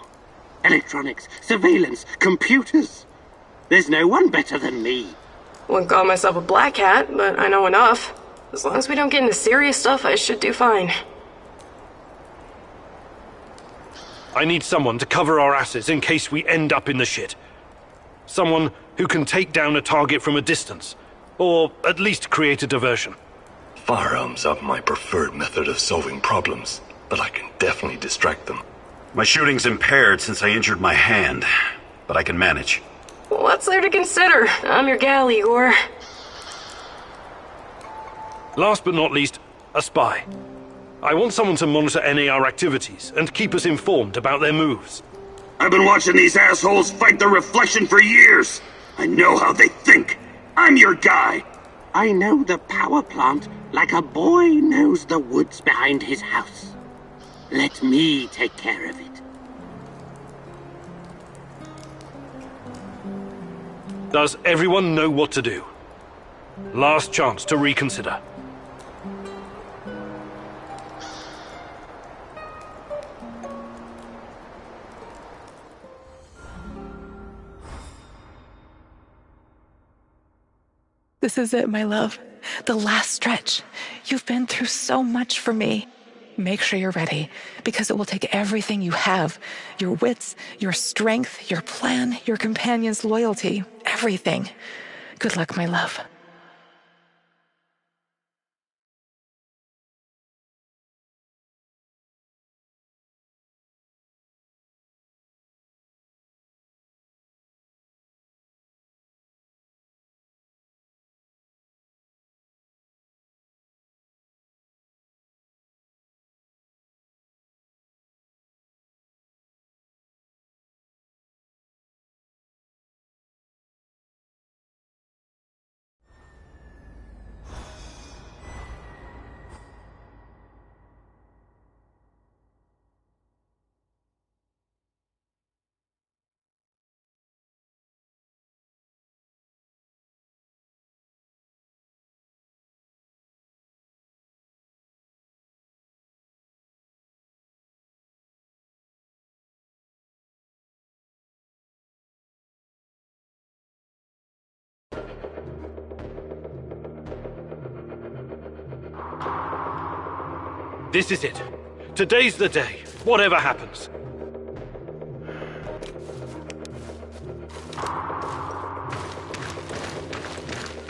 Electronics, surveillance, computers. There's no one better than me. Wouldn't call myself a black hat, but I know enough. As long as we don't get into serious stuff, I should do fine. I need someone to cover our asses in case we end up in the shit. Someone who can take down a target from a distance, or at least create a diversion. Firearms are my preferred method of solving problems, but I can definitely distract them. My shooting's impaired since I injured my hand, but I can manage. What's there to consider? I'm your gal, Igor. Last but not least, a spy. I want someone to monitor NAR activities and keep us informed about their moves. I've been watching these assholes fight the Reflection for years. I know how they think. I'm your guy. I know the power plant like a boy knows the woods behind his house. Let me take care of it. Does everyone know what to do? Last chance to reconsider. This is it, my love. The last stretch. You've been through so much for me. Make sure you're ready, because it will take everything you have. Your wits, your strength, your plan, your companion's loyalty. Everything. Good luck, my love. This is it. Today's the day, whatever happens.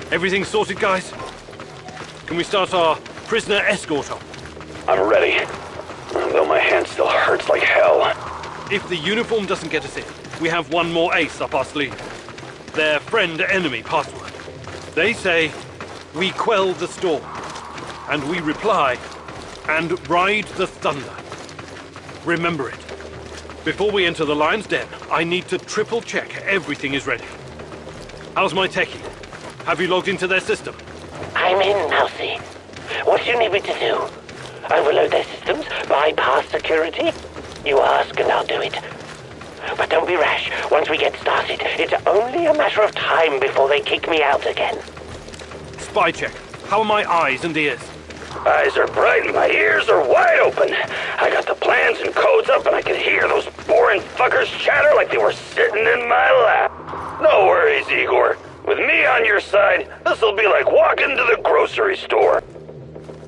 Everything sorted, guys? Can we start our prisoner escort on? I'm ready. Though my hand still hurts like hell. If the uniform doesn't get us in, we have one more ace up our sleeve. Their friend-enemy password. They say, we quell the storm. And we reply, and ride the thunder. Remember it. Before we enter the lion's den, I need to triple check everything is ready. How's my techie? Have you logged into their system? I'm in, Mousy. What do you need me to do? Overload their systems? Bypass security? You ask and I'll do it. But don't be rash. Once we get started, it's only a matter of time before they kick me out again. Spy check. How are my eyes and ears? Eyes are bright and my ears are wide open. I got the plans and codes up and I can hear those boring fuckers chatter like they were sitting in my lap. No worries, Igor. With me on your side, this'll be like walking to the grocery store.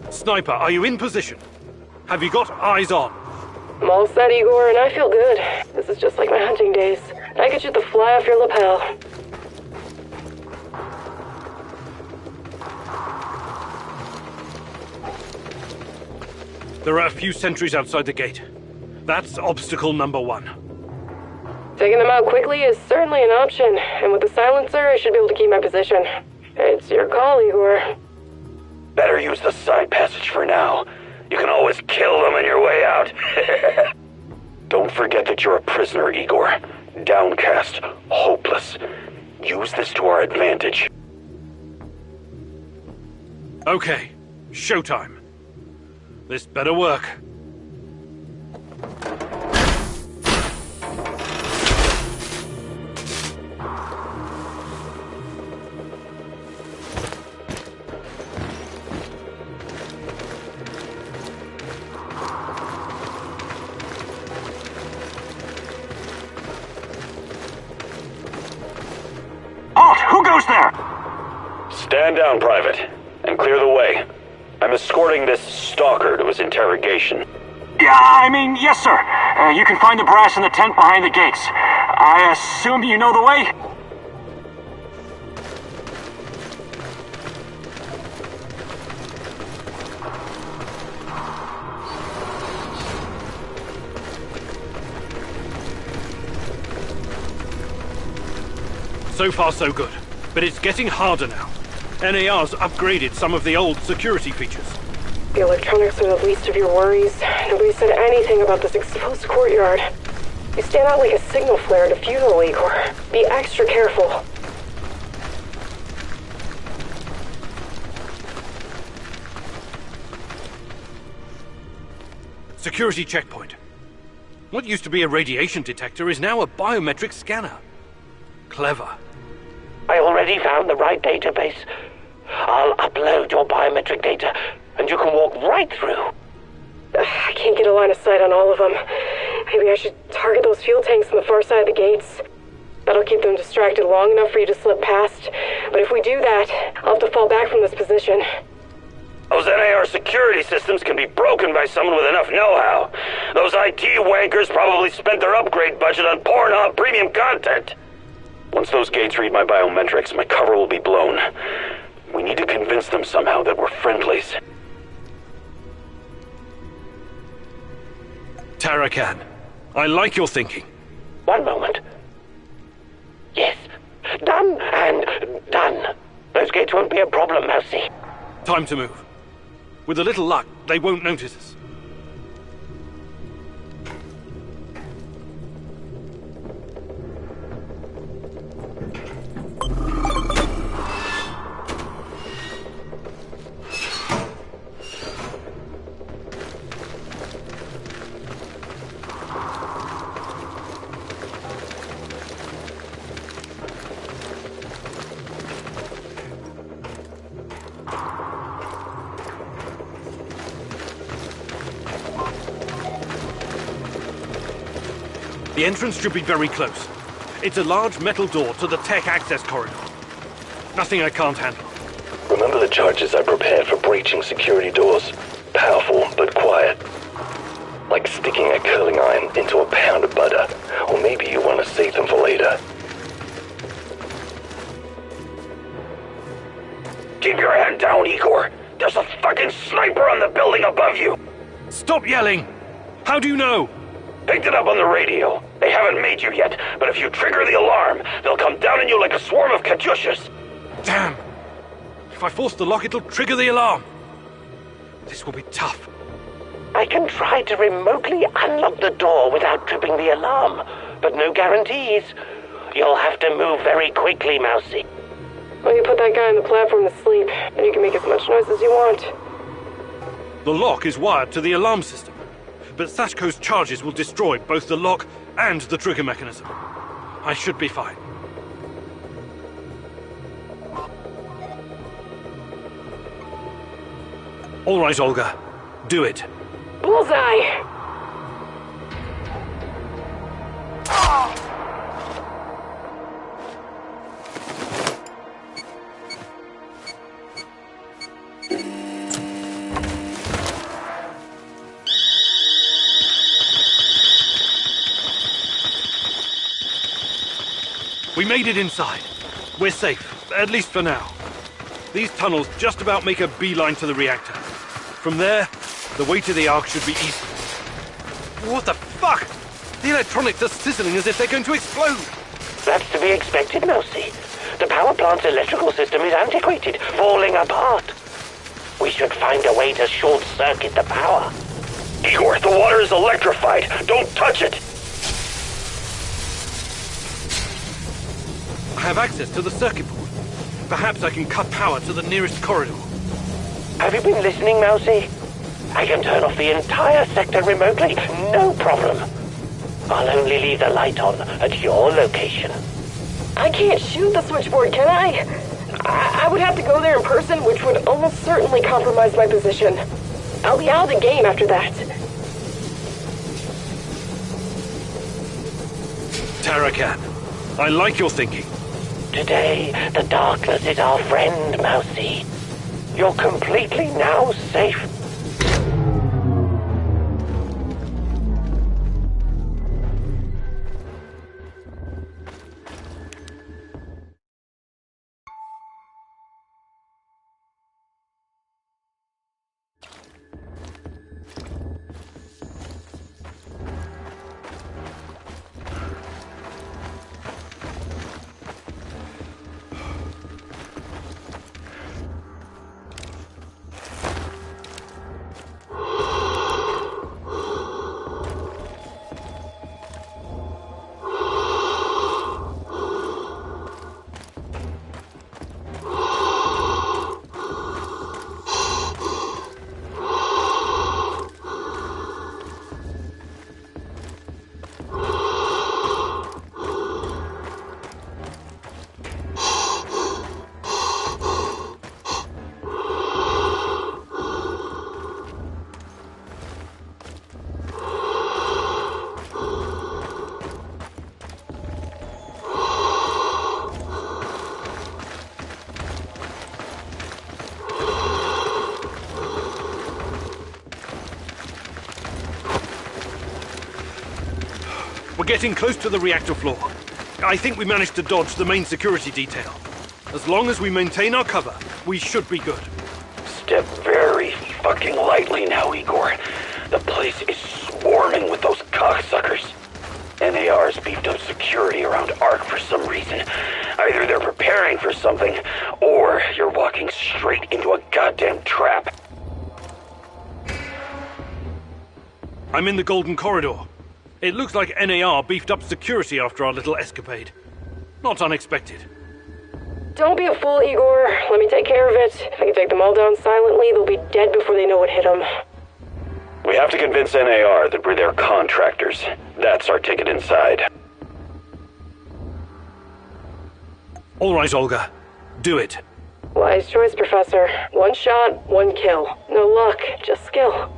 Sniper, are you in position? Have you got eyes on? I'm all set, Igor, and I feel good. This is just like my hunting days. I could shoot the fly off your lapel. There are a few sentries outside the gate. That's obstacle number 1. Taking them out quickly is certainly an option, and with the silencer, I should be able to keep my position. It's your call, Igor. Better use the side passage for now. You can always kill them on your way out. Don't forget that you're a prisoner, Igor. Downcast, hopeless. Use this to our advantage. Okay, showtime. This better work. Who goes there? Stand down, Private, and clear the way. I'm escorting this stalker to his interrogation. Yes, sir. You can find the brass in the tent behind the gates. I assume you know the way? So far, so good. But it's getting harder now. NAR's upgraded some of the old security features. The electronics are the least of your worries. Nobody said anything about this exposed courtyard. You stand out like a signal flare at a funeral, Igor. Be extra careful. Security checkpoint. What used to be a radiation detector is now a biometric scanner. Clever. I already found the right database. I'll upload your biometric data, and you can walk right through. I can't get a line of sight on all of them. Maybe I should target those fuel tanks on the far side of the gates. That'll keep them distracted long enough for you to slip past. But if we do that, I'll have to fall back from this position. Those NAR security systems can be broken by someone with enough know-how. Those IT wankers probably spent their upgrade budget on Pornhub premium content. Once those gates read my biometrics, my cover will be blown. We need to convince them somehow that we're friendlies. Tarakan, I like your thinking. One moment. Yes. Done and done. Those gates won't be a problem, Mousy. Time to move. With a little luck, they won't notice us. The entrance should be very close. It's a large metal door to the tech access corridor. Nothing I can't handle. Remember the charges I prepared for breaching security doors? Powerful, but quiet. Like sticking a curling iron into a pound of butter. Or maybe you want to save them for later. Keep your hand down, Igor. There's a fucking sniper on the building above you. Stop yelling! How do you know? Picked it up on the radio. They haven't made you yet, but if you trigger the alarm, they'll come down on you like a swarm of Katyushas. Damn! If I force the lock, it'll trigger the alarm. This will be tough. I can try to remotely unlock the door without tripping the alarm, but no guarantees. You'll have to move very quickly, Mousy. Well, you put that guy on the platform to sleep, and you can make as much noise as you want. The lock is wired to the alarm system, but Sachko's charges will destroy both the lock and the trigger mechanism. I should be fine. All right, Olga. Do it. Bullseye! We made it inside. We're safe, at least for now. These tunnels just about make a beeline to the reactor. From there, the way to the Ark should be easy. What the fuck? The electronics are sizzling as if they're going to explode. That's to be expected, Mousy. The power plant's electrical system is antiquated, falling apart. We should find a way to short-circuit the power. Igor, the water is electrified. Don't touch it. I have access to the circuit board. Perhaps I can cut power to the nearest corridor. Have you been listening, Mousy? I can turn off the entire sector remotely, no problem. I'll only leave the light on at your location. I can't shoot the switchboard, can I? I would have to go there in person, which would almost certainly compromise my position. I'll be out of the game after that. Tarakan, I like your thinking. Today, the darkness is our friend, Mousy. You're completely now safe. We're getting close to the reactor floor. I think we managed to dodge the main security detail. As long as we maintain our cover, we should be good. Step very fucking lightly now, Igor. The place is swarming with those cocksuckers. NAR's beefed up security around Ark for some reason. Either they're preparing for something, or you're walking straight into a goddamn trap. I'm in the Golden Corridor. It looks like NAR beefed up security after our little escapade. Not unexpected. Don't be a fool, Igor. Let me take care of it. If I can take them all down silently, they'll be dead before they know what hit them. We have to convince NAR that we're their contractors. That's our ticket inside. All right, Olga. Do it. Wise choice, Professor. One shot, one kill. No luck, just skill.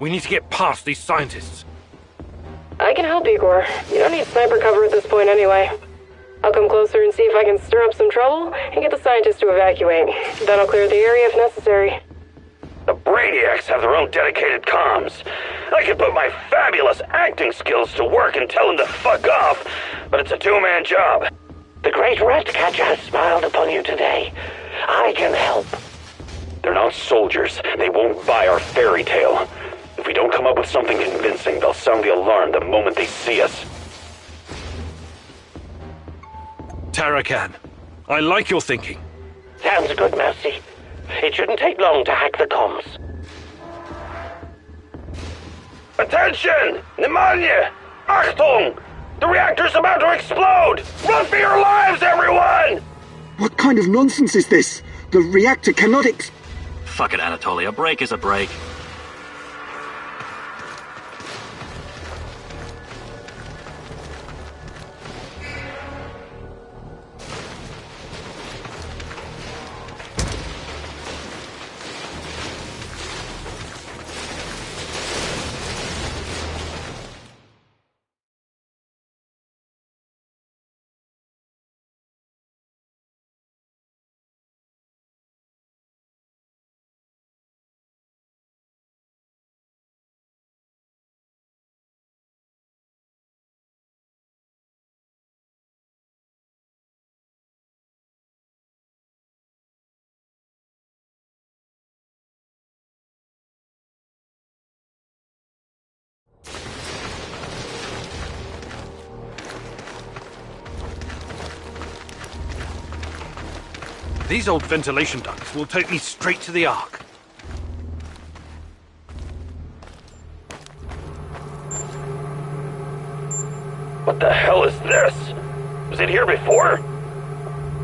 We need to get past these scientists. I can help, Igor. You don't need sniper cover at this point anyway. I'll come closer and see if I can stir up some trouble and get the scientists to evacuate. Then I'll clear the area if necessary. The Brainiacs have their own dedicated comms. I could put my fabulous acting skills to work and tell them to fuck off, but it's a two-man job. The great Ratcatcher has smiled upon you today. I can help. They're not soldiers. They won't buy our fairy tale. If we don't come up with something convincing, they'll sound the alarm the moment they see us. Tarakan, I like your thinking. Sounds good, Mousy. It shouldn't take long to hack the comms. Attention! Pneumonia! Achtung! The reactor's about to explode! Run for your lives, everyone! What kind of nonsense is this? The reactor cannot Fuck it, Anatoly. A break is a break. These old ventilation ducts will take me straight to the Ark. What the hell is this? Was it here before?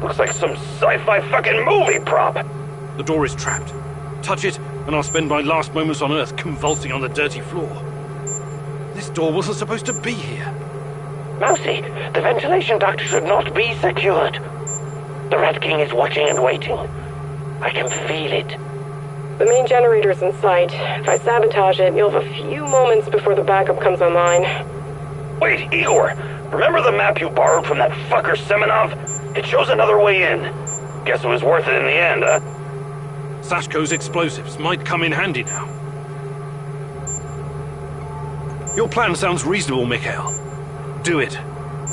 Looks like some sci-fi fucking movie prop. The door is trapped. Touch it, and I'll spend my last moments on Earth convulsing on the dirty floor. This door wasn't supposed to be here. Mousy, the ventilation duct should not be secured. The Rat King is watching and waiting. I can feel it. The main generator's in sight. If I sabotage it, you'll have a few moments before the backup comes online. Wait, Igor! Remember the map you borrowed from that fucker Semenov? It shows another way in. Guess it was worth it in the end, huh? Sashko's explosives might come in handy now. Your plan sounds reasonable, Mikhail. Do it.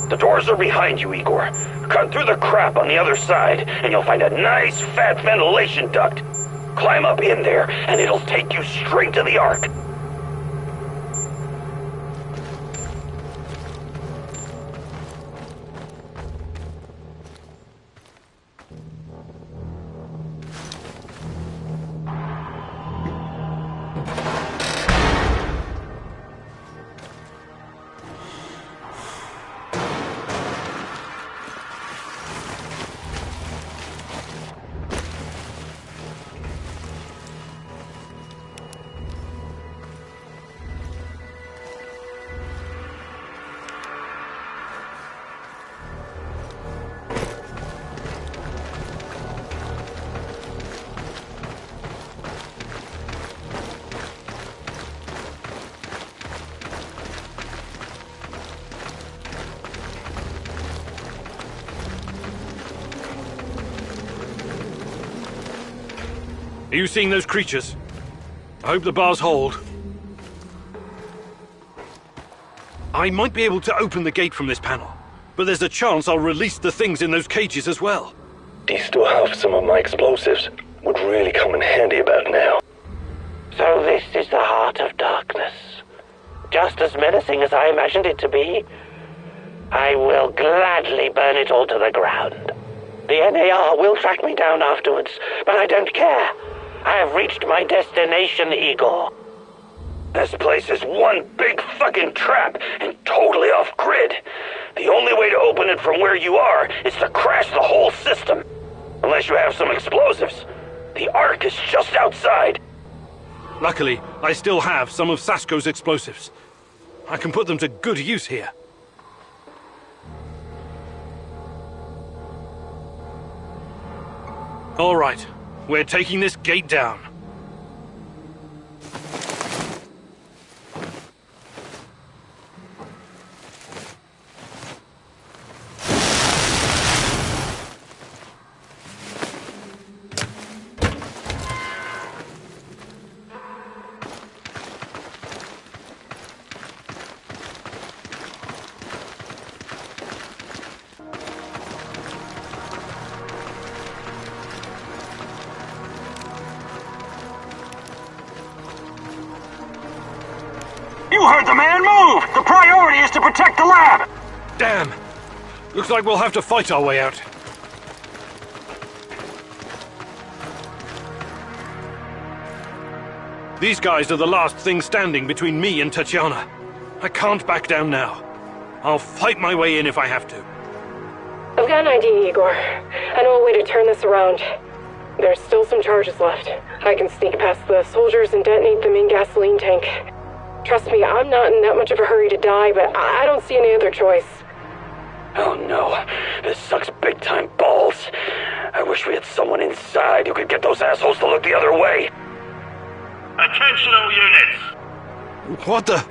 The doors are behind you, Igor. Cut through the crap on the other side, and you'll find a nice, fat ventilation duct. Climb up in there, and it'll take you straight to the Ark. Are you seeing those creatures? I hope the bars hold. I might be able to open the gate from this panel, but there's a chance I'll release the things in those cages as well. Do you still have some of my explosives? Would really come in handy about now. So this is the heart of darkness. Just as menacing as I imagined it to be. I will gladly burn it all to the ground. The NAR will track me down afterwards, but I don't care. I have reached my destination, Igor. This place is one big fucking trap and totally off-grid. The only way to open it from where you are is to crash the whole system. Unless you have some explosives. The Ark is just outside. Luckily, I still have some of Sashko's explosives. I can put them to good use here. All right, we're taking this gate down. heard the man. Move! The priority is to protect the lab! Damn! Looks like we'll have to fight our way out. These guys are the last thing standing between me and Tatiana. I can't back down now. I'll fight my way in if I have to. I've got an idea, Igor. I know a way to turn this around. There's still some charges left. I can sneak past the soldiers and detonate them in gasoline tank. Trust me, I'm not in that much of a hurry to die, but I don't see any other choice. Oh no, this sucks big time balls. I wish we had someone inside who could get those assholes to look the other way. Attention all units! What the?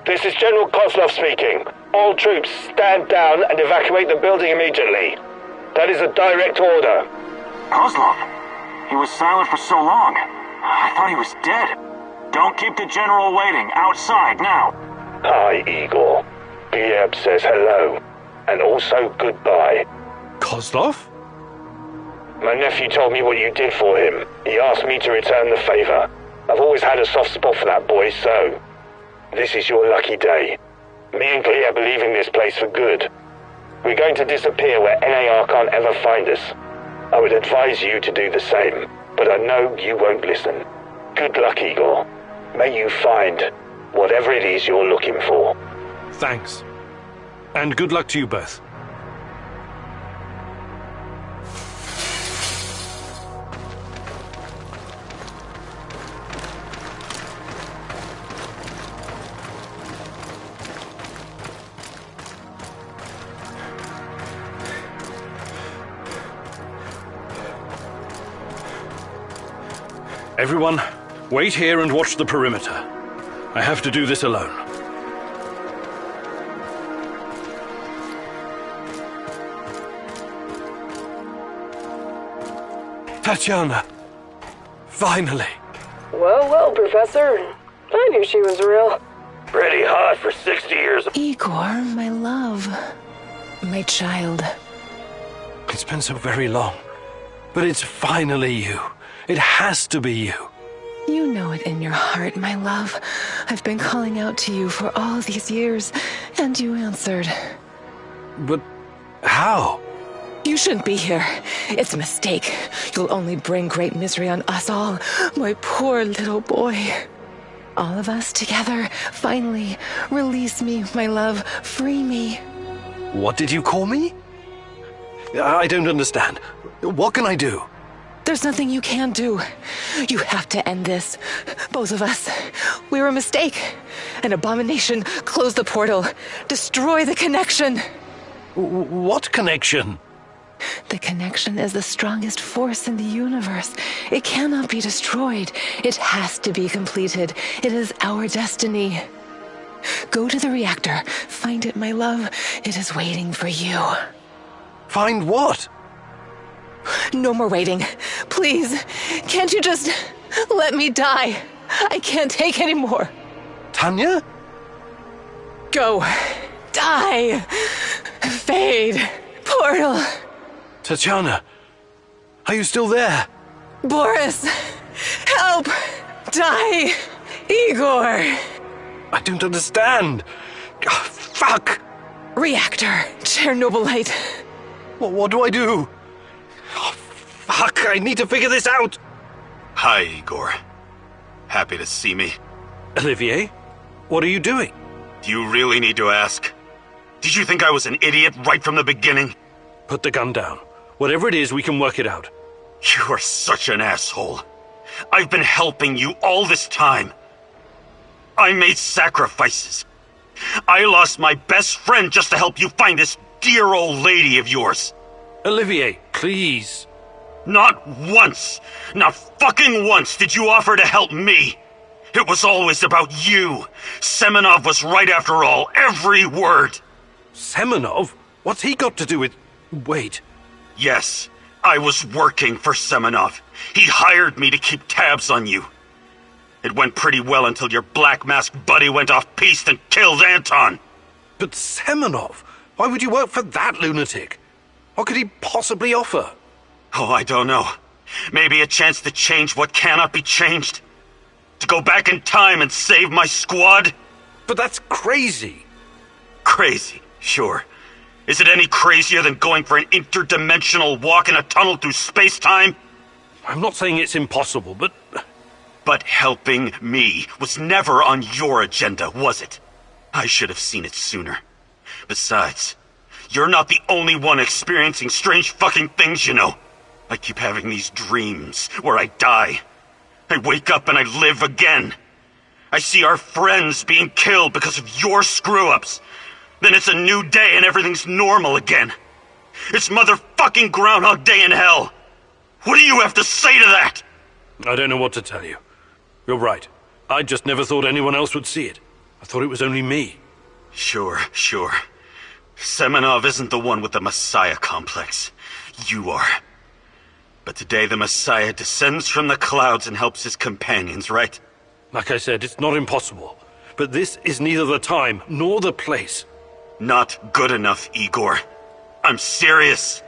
This is General Kozlov speaking. All troops, stand down and evacuate the building immediately. That is a direct order. Kozlov? He was silent for so long. I thought he was dead. Don't keep the General waiting. Outside, now. Hi, Igor. Gleb says hello. And also goodbye. Kozlov? My nephew told me what you did for him. He asked me to return the favor. I've always had a soft spot for that boy, so... This is your lucky day. Me and Gleb are leaving this place for good. We're going to disappear where NAR can't ever find us. I would advise you to do the same, but I know you won't listen. Good luck, Igor. May you find whatever it is you're looking for. Thanks. And good luck to you both. Everyone, wait here and watch the perimeter. I have to do this alone. Tatiana! Finally! Well, Professor. I knew she was real. Pretty hot for 60 years. Igor, my love. My child. It's been so very long. But it's finally you. It has to be you. You know it in your heart, my love. I've been calling out to you for all these years, and you answered. But how? You shouldn't be here. It's a mistake. You'll only bring great misery on us all. My poor little boy. All of us together, finally. Release me, my love. Free me. What did you call me? I don't understand. What can I do? There's nothing you can do. You have to end this. Both of us. We're a mistake. An abomination. Close the portal. Destroy the connection. What connection? The connection is the strongest force in the universe. It cannot be destroyed. It has to be completed. It is our destiny. Go to the reactor. Find it, my love. It is waiting for you. Find what? No more waiting. Please, can't you just let me die? I can't take any more. Tanya? Go. Die. Fade. Portal. Tatiana, are you still there? Boris, help. Die. Igor. I don't understand. Oh, fuck. Reactor. Chernobylite. What do I do? Oh, fuck, I need to figure this out! Hi, Igor. Happy to see me. Olivier, what are you doing? Do you really need to ask? Did you think I was an idiot right from the beginning? Put the gun down. Whatever it is, we can work it out. You are such an asshole. I've been helping you all this time. I made sacrifices. I lost my best friend just to help you find this dear old lady of yours. Olivier, please. Not once, not fucking once did you offer to help me. It was always about you. Semenov was right after all, every word. Semenov? What's he got to do with... Wait. Yes, I was working for Semenov. He hired me to keep tabs on you. It went pretty well until your black mask buddy went off-piste and killed Anton. But Semenov? Why would you work for that lunatic? What could he possibly offer? Oh, I don't know. Maybe a chance to change what cannot be changed? To go back in time and save my squad? But that's crazy. Crazy, sure. Is it any crazier than going for an interdimensional walk in a tunnel through space-time? I'm not saying it's impossible, but... But helping me was never on your agenda, was it? I should have seen it sooner. Besides, you're not the only one experiencing strange fucking things, you know. I keep having these dreams where I die. I wake up and I live again. I see our friends being killed because of your screw-ups. Then it's a new day and everything's normal again. It's motherfucking Groundhog Day in hell. What do you have to say to that? I don't know what to tell you. You're right. I just never thought anyone else would see it. I thought it was only me. Sure. Semenov isn't the one with the Messiah complex. You are. But today the Messiah descends from the clouds and helps his companions, right? Like I said, it's not impossible. But this is neither the time nor the place. Not good enough, Igor. I'm serious.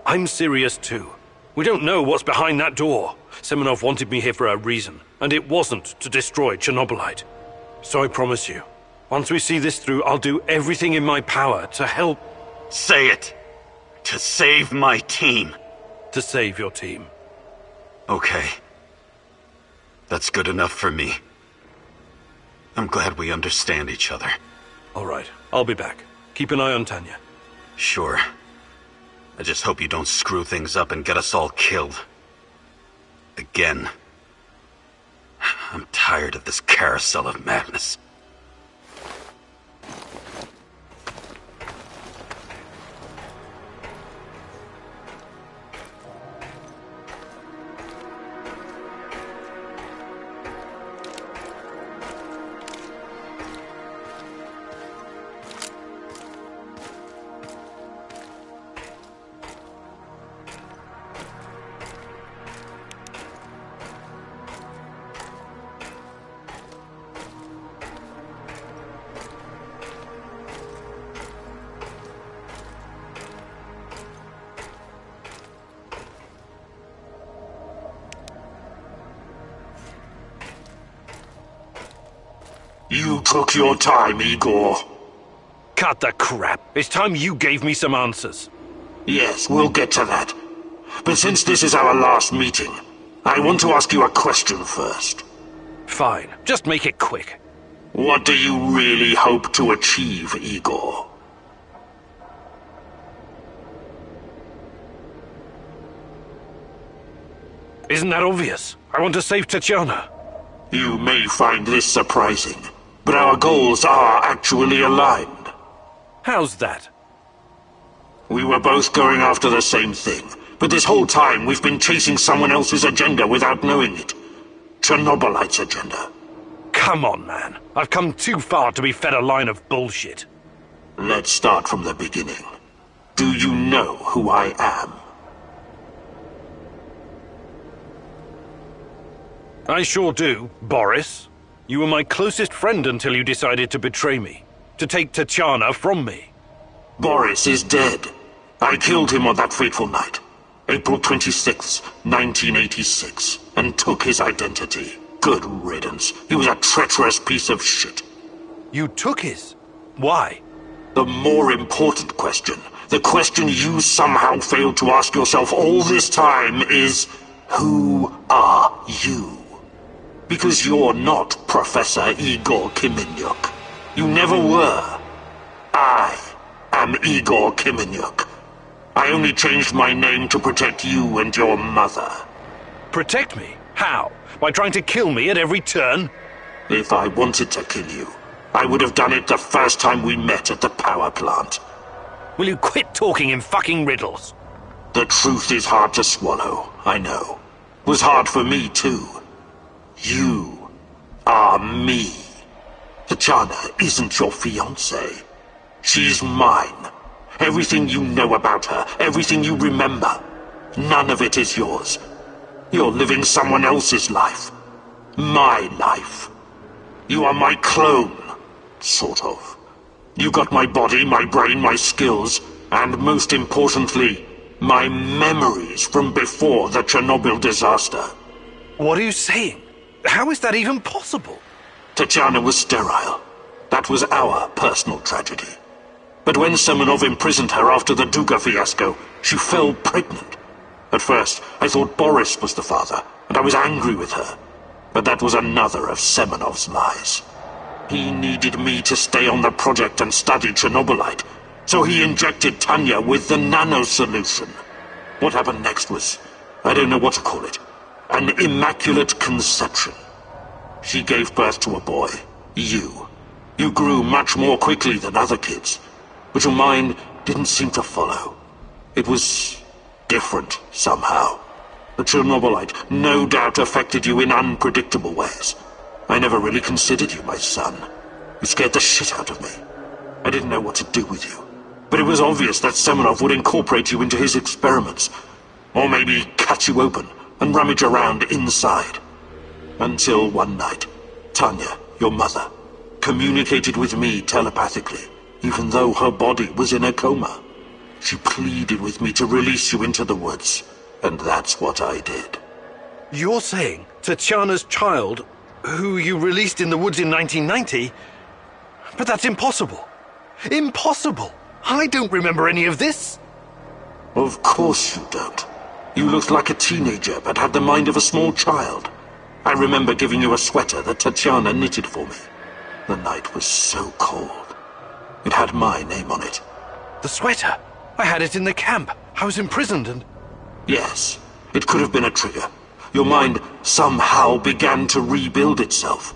I'm serious too. We don't know what's behind that door. Semenov wanted me here for a reason, and it wasn't to destroy Chernobylite. So I promise you, once we see this through, I'll do everything in my power to help... Say it. To save my team. To save your team. Okay. That's good enough for me. I'm glad we understand each other. All right, I'll be back. Keep an eye on Tanya. Sure. I just hope you don't screw things up and get us all killed. Again. I'm tired of this carousel of madness. You took your time, Igor. Cut the crap. It's time you gave me some answers. Yes, we'll get to that. But since this is our last meeting, I want to ask you a question first. Fine. Just make it quick. What do you really hope to achieve, Igor? Isn't that obvious? I want to save Tatiana. You may find this surprising, but our goals are actually aligned. How's that? We were both going after the same thing, but this whole time we've been chasing someone else's agenda without knowing it. Chernobylite's agenda. Come on, man. I've come too far to be fed a line of bullshit. Let's start from the beginning. Do you know who I am? I sure do, Boris. You were my closest friend until you decided to betray me. To take Tatiana from me. Boris is dead. I killed him on that fateful night, April 26th, 1986, and took his identity. Good riddance. He was a treacherous piece of shit. You took his? Why? The more important question, the question you somehow failed to ask yourself all this time is, who are you? Because you're not Professor Igor Kamenyuk. You never were. I am Igor Kamenyuk. I only changed my name to protect you and your mother. Protect me? How? By trying to kill me at every turn? If I wanted to kill you, I would have done it the first time we met at the power plant. Will you quit talking in fucking riddles? The truth is hard to swallow, I know. It was hard for me too. You are me. Tatiana isn't your fiancée. She's mine. Everything you know about her, everything you remember, none of it is yours. You're living someone else's life. My life. You are my clone, sort of. You got my body, my brain, my skills, and most importantly, my memories from before the Chernobyl disaster. What are you saying? How is that even possible? Tatiana was sterile. That was our personal tragedy. But when Semenov imprisoned her after the Duga fiasco, she fell pregnant. At first, I thought Boris was the father, and I was angry with her. But that was another of Semenov's lies. He needed me to stay on the project and study Chernobylite, so he injected Tanya with the nano solution. What happened next was, I don't know what to call it, an immaculate conception. She gave birth to a boy, you. You grew much more quickly than other kids, but your mind didn't seem to follow. It was different somehow. The Chernobylite no doubt affected you in unpredictable ways. I never really considered you my son. You scared the shit out of me. I didn't know what to do with you. But it was obvious that Semenov would incorporate you into his experiments. Or maybe cut you open and rummage around inside. Until one night, Tanya, your mother, communicated with me telepathically, even though her body was in a coma. She pleaded with me to release you into the woods, and that's what I did. You're saying Tatiana's child, who you released in the woods in 1990? But that's impossible. Impossible! I don't remember any of this. Of course you don't. You looked like a teenager, but had the mind of a small child. I remember giving you a sweater that Tatiana knitted for me. The night was so cold. It had my name on it. The sweater? I had it in the camp. I was imprisoned and... Yes, it could have been a trigger. Your mind somehow began to rebuild itself.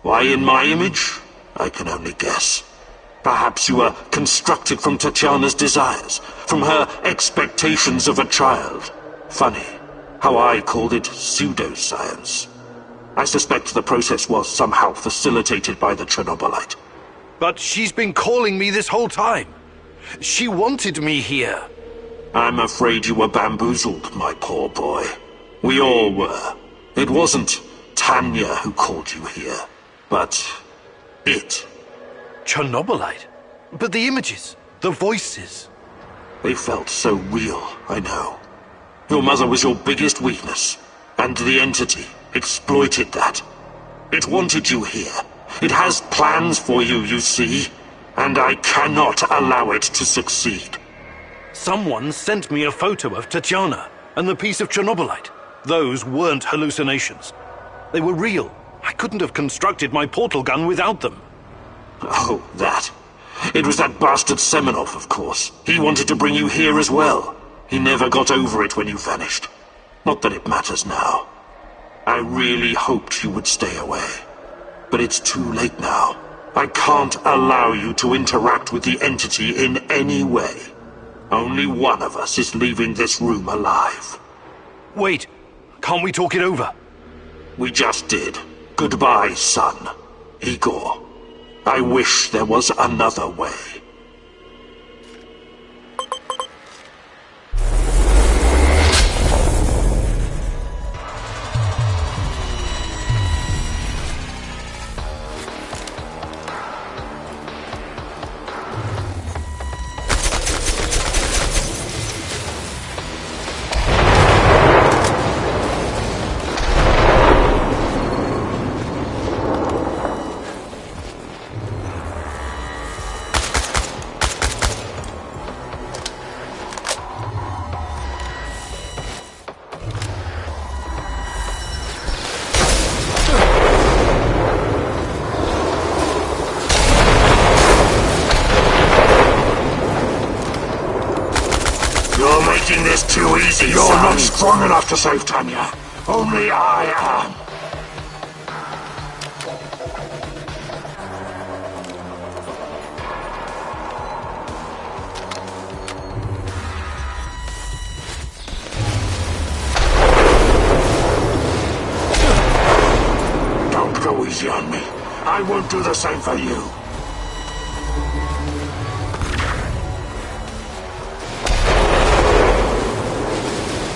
Why in my image? I can only guess. Perhaps you were constructed from Tatiana's desires, from her expectations of a child. Funny how I called it pseudoscience. I suspect the process was somehow facilitated by the Chernobylite. But she's been calling me this whole time. She wanted me here. I'm afraid you were bamboozled, my poor boy. We all were. It wasn't Tanya who called you here, but it. Chernobylite? But the images, the voices... They felt so real, I know. Your mother was your biggest weakness, and the entity exploited that. It wanted you here. It has plans for you, you see, and I cannot allow it to succeed. Someone sent me a photo of Tatiana and the piece of Chernobylite. Those weren't hallucinations. They were real. I couldn't have constructed my portal gun without them. Oh, that. It was that bastard Semenov, of course. He wanted to bring you here as well. He never got over it when you vanished. Not that it matters now. I really hoped you would stay away. But it's too late now. I can't allow you to interact with the entity in any way. Only one of us is leaving this room alive. Wait, can't we talk it over? We just did. Goodbye, son. Igor. I wish there was another way. Too easy, You're son. Not strong enough to save Tanya. Only I am. Don't go easy on me. I won't do the same for you.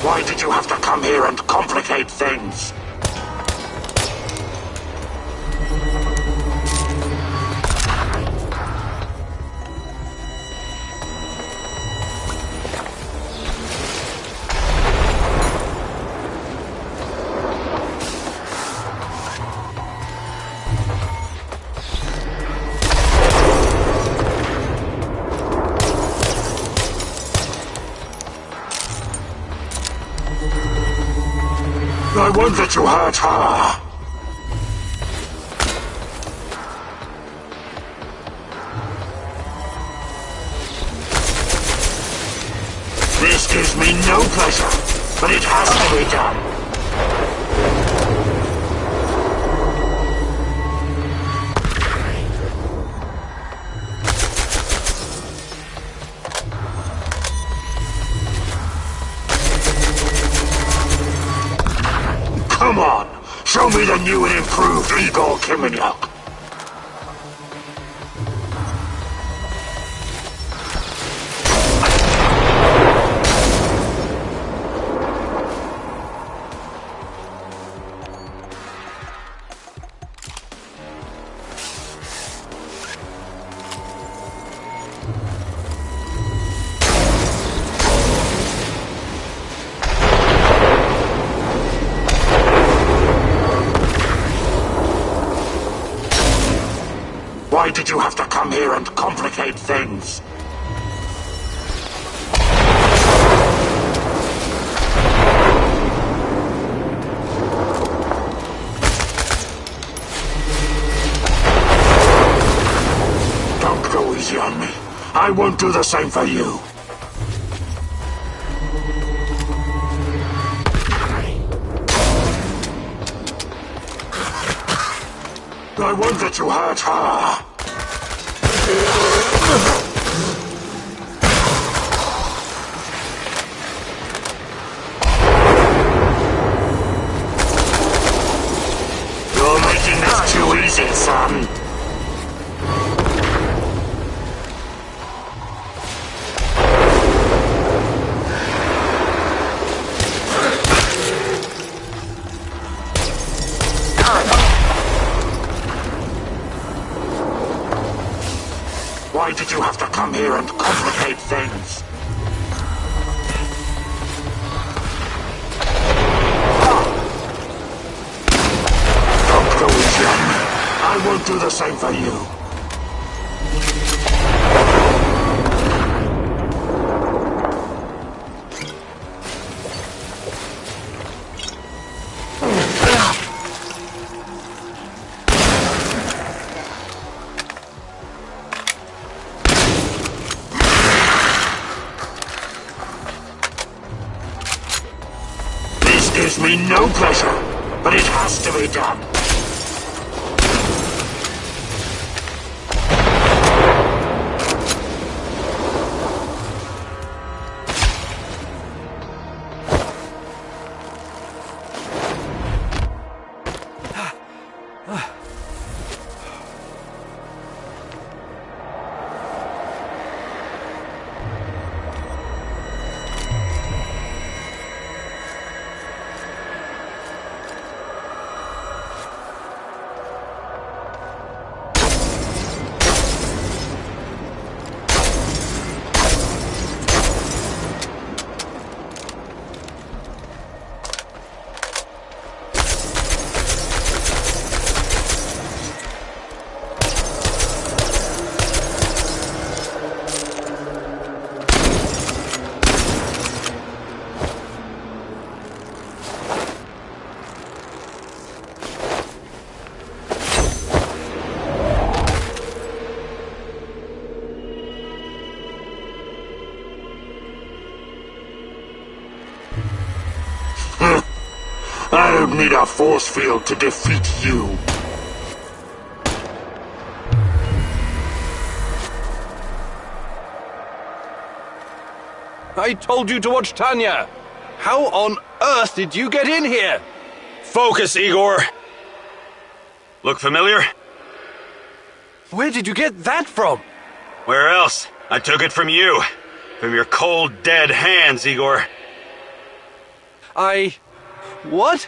Why did you have to come here and complicate things? that you hurt her. This gives me no pleasure, but it has to be done. Come on, show me the new and improved Igor Kiminyuk. Why did you have to come here and complicate things? Don't go easy on me. I won't do the same for you. I won't let you hurt her. You're making this too easy, son. Why did you have to come here and complicate things? Don't go easy on me. I won't do the same for you. Gives me no pleasure, but it has to be done. I don't need a force field to defeat you. I told you to watch Tanya. How on earth did you get in here? Focus, Igor. Look familiar? Where did you get that from? Where else? I took it from you. From your cold, dead hands, Igor. What?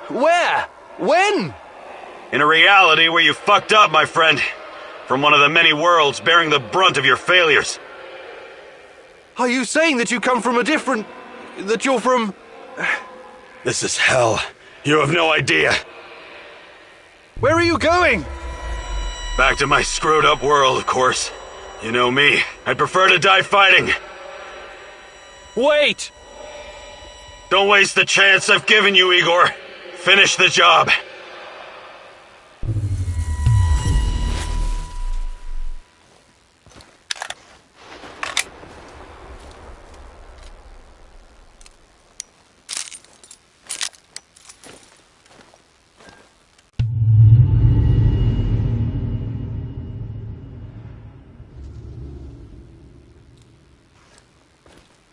Where? When? In a reality where you fucked up, my friend. From one of the many worlds bearing the brunt of your failures. Are you saying that you come from a different... that you're from... This is hell. You have no idea. Where are you going? Back to my screwed up world, of course. You know me. I'd prefer to die fighting. Wait! Don't waste the chance I've given you, Igor. Finish the job.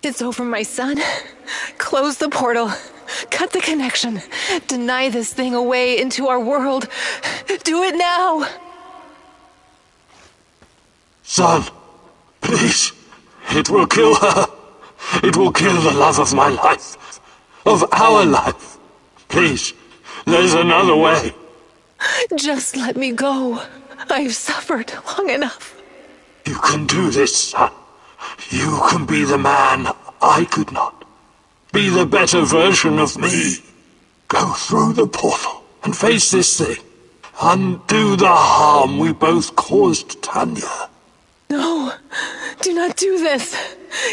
It's over, my son. Close the portal. Cut the connection. Deny this thing away into our world. Do it now. Son, please. It will kill her. It will kill the love of my life. Of our life. Please, there's another way. Just let me go. I've suffered long enough. You can do this, son. You can be the man I could not. Be the better version of me. Go through the portal and face this thing. Undo the harm we both caused Tanya. No, do not do this.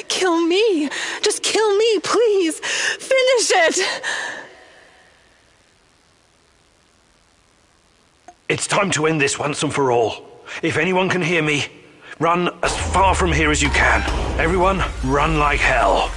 Kill me. Just kill me, please. Finish it. It's time to end this once and for all. If anyone can hear me, run as far from here as you can. Everyone, run like hell.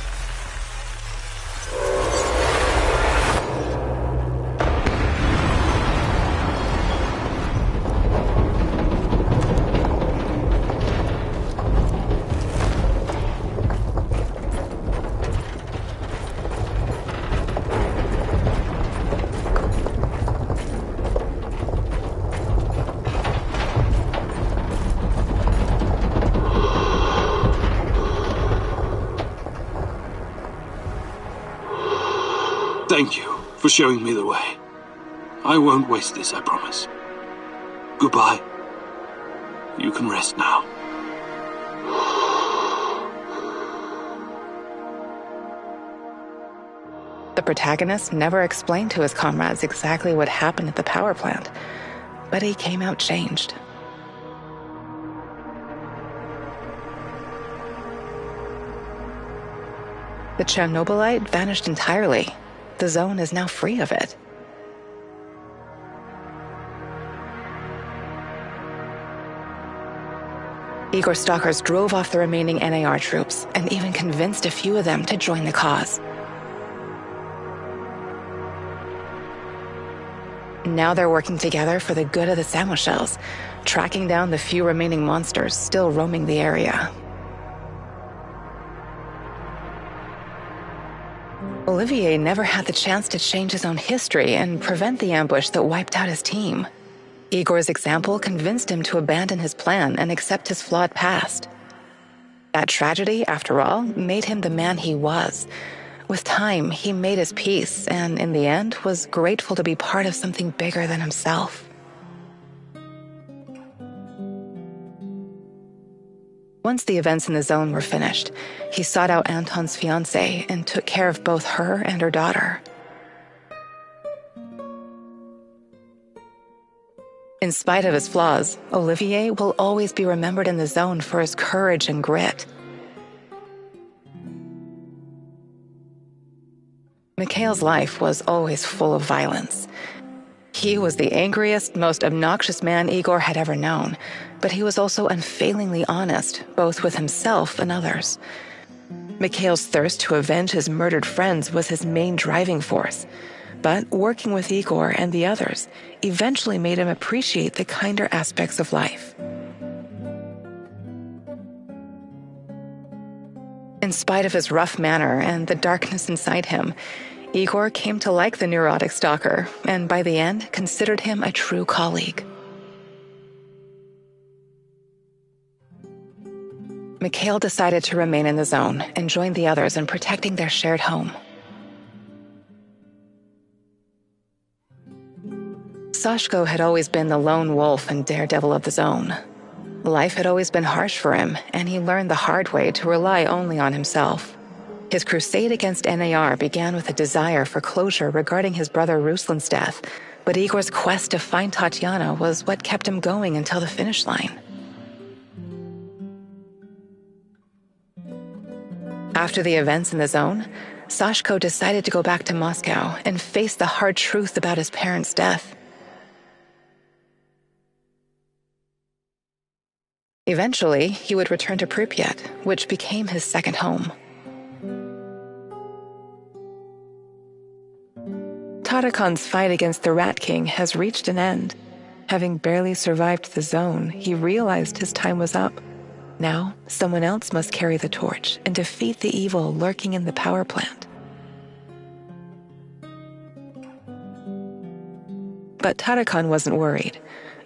Thank you for showing me the way. I won't waste this, I promise. Goodbye. You can rest now. The protagonist never explained to his comrades exactly what happened at the power plant, but he came out changed. The Chernobylite vanished entirely. The zone is now free of it. Igor stalkers drove off the remaining NAR troops and even convinced a few of them to join the cause. Now they're working together for the good of the Samoshels, tracking down the few remaining monsters still roaming the area. Olivier never had the chance to change his own history and prevent the ambush that wiped out his team. Igor's example convinced him to abandon his plan and accept his flawed past. That tragedy, after all, made him the man he was. With time, he made his peace and, in the end, was grateful to be part of something bigger than himself. Once the events in the zone were finished, he sought out Anton's fiancée and took care of both her and her daughter. In spite of his flaws, Olivier will always be remembered in the zone for his courage and grit. Mikhail's life was always full of violence. He was the angriest, most obnoxious man Igor had ever known, but he was also unfailingly honest, both with himself and others. Mikhail's thirst to avenge his murdered friends was his main driving force, but working with Igor and the others eventually made him appreciate the kinder aspects of life. In spite of his rough manner and the darkness inside him, Igor came to like the neurotic stalker, and by the end, considered him a true colleague. Mikhail decided to remain in the zone and join the others in protecting their shared home. Sashko had always been the lone wolf and daredevil of the zone. Life had always been harsh for him, and he learned the hard way to rely only on himself. His crusade against NAR began with a desire for closure regarding his brother Ruslan's death, but Igor's quest to find Tatiana was what kept him going until the finish line. After the events in the zone, Sashko decided to go back to Moscow and face the hard truth about his parents' death. Eventually, he would return to Pripyat, which became his second home. Tarakan's fight against the Rat King has reached an end. Having barely survived the zone, he realized his time was up. Now, someone else must carry the torch and defeat the evil lurking in the power plant. But Tarakan wasn't worried.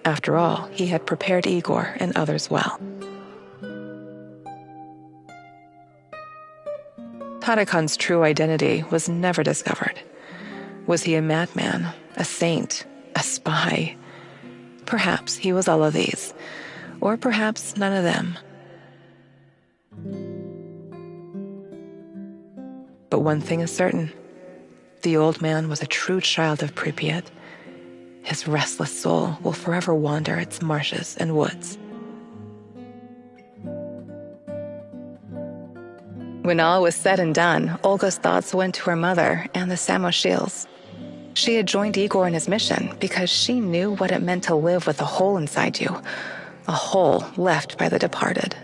After all, he had prepared Igor and others well. Tarakan's true identity was never discovered. Was he a madman, a saint, a spy? Perhaps he was all of these, or perhaps none of them. But one thing is certain. The old man was a true child of Pripyat. His restless soul will forever wander its marshes and woods. When all was said and done, Olga's thoughts went to her mother and the Samoshils. She had joined Igor in his mission because she knew what it meant to live with a hole inside you, a hole left by the departed.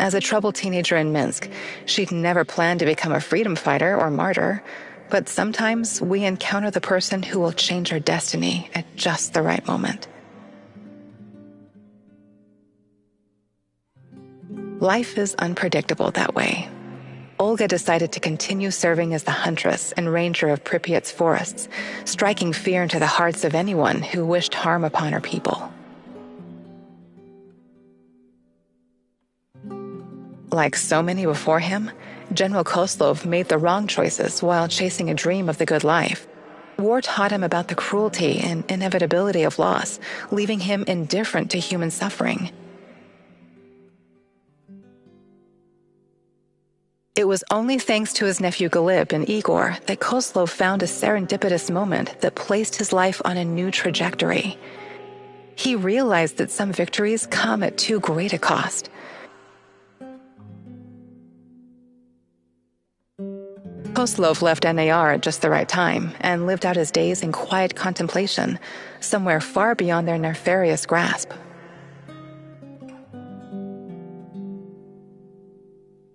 As a troubled teenager in Minsk, she'd never planned to become a freedom fighter or martyr, but sometimes we encounter the person who will change our destiny at just the right moment. Life is unpredictable that way. Olga decided to continue serving as the huntress and ranger of Pripyat's forests, striking fear into the hearts of anyone who wished harm upon her people. Like so many before him, General Koslov made the wrong choices while chasing a dream of the good life. War taught him about the cruelty and inevitability of loss, leaving him indifferent to human suffering. It was only thanks to his nephew Galip and Igor that Koslov found a serendipitous moment that placed his life on a new trajectory. He realized that some victories come at too great a cost. Koslov left NAR at just the right time and lived out his days in quiet contemplation, somewhere far beyond their nefarious grasp.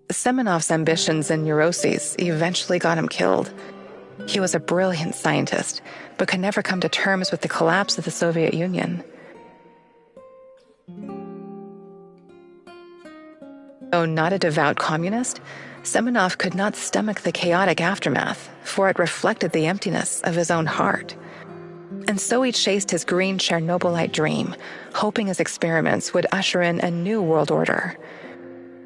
Semenov's ambitions and neuroses eventually got him killed. He was a brilliant scientist, but could never come to terms with the collapse of the Soviet Union. Though not a devout communist, Semenov could not stomach the chaotic aftermath, for it reflected the emptiness of his own heart. And so he chased his green Chernobylite dream, hoping his experiments would usher in a new world order.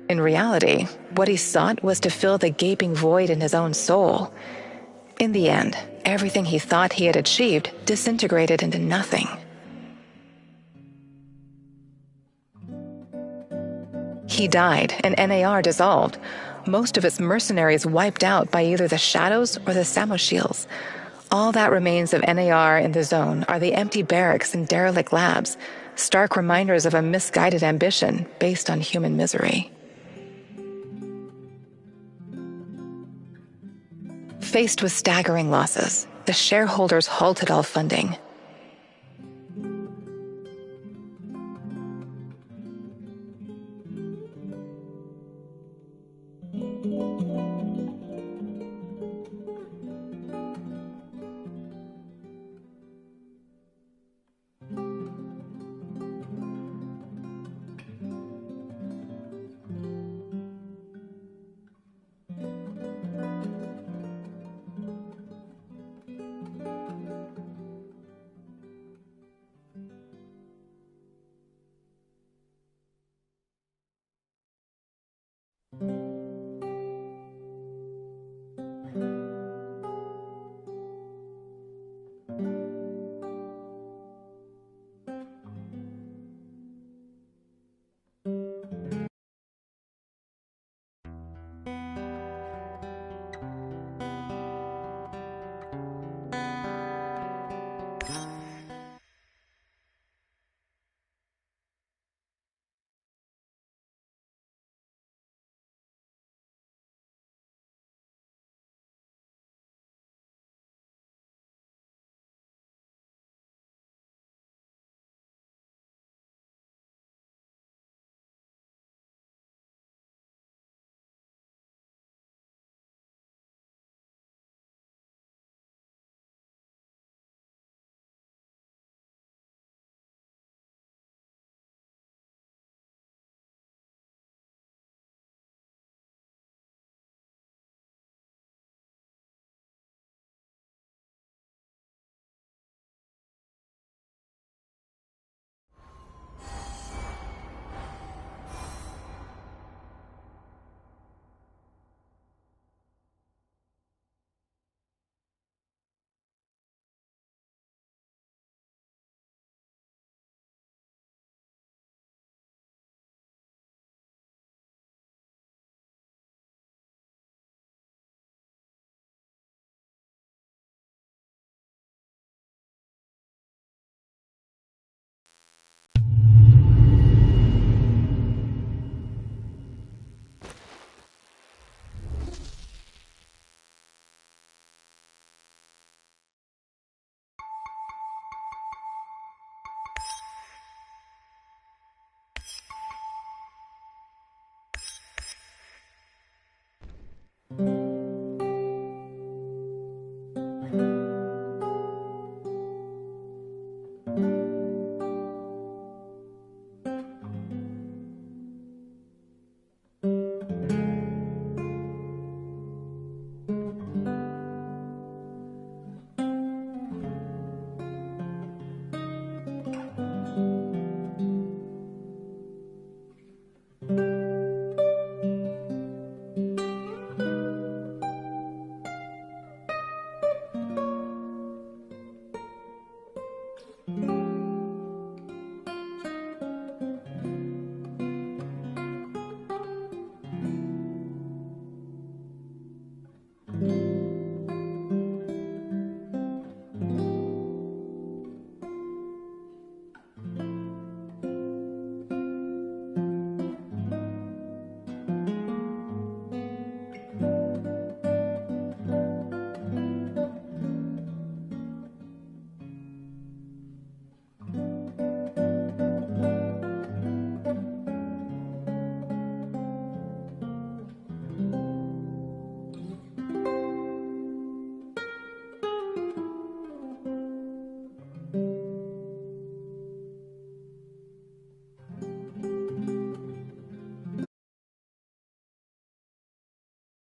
In reality, what he sought was to fill the gaping void in his own soul. In the end, everything he thought he had achieved disintegrated into nothing. He died, and NAR dissolved, most of its mercenaries wiped out by either the Shadows or the Samoshils. All that remains of NAR in the zone are the empty barracks and derelict labs, stark reminders of a misguided ambition based on human misery. Faced with staggering losses, the shareholders halted all funding.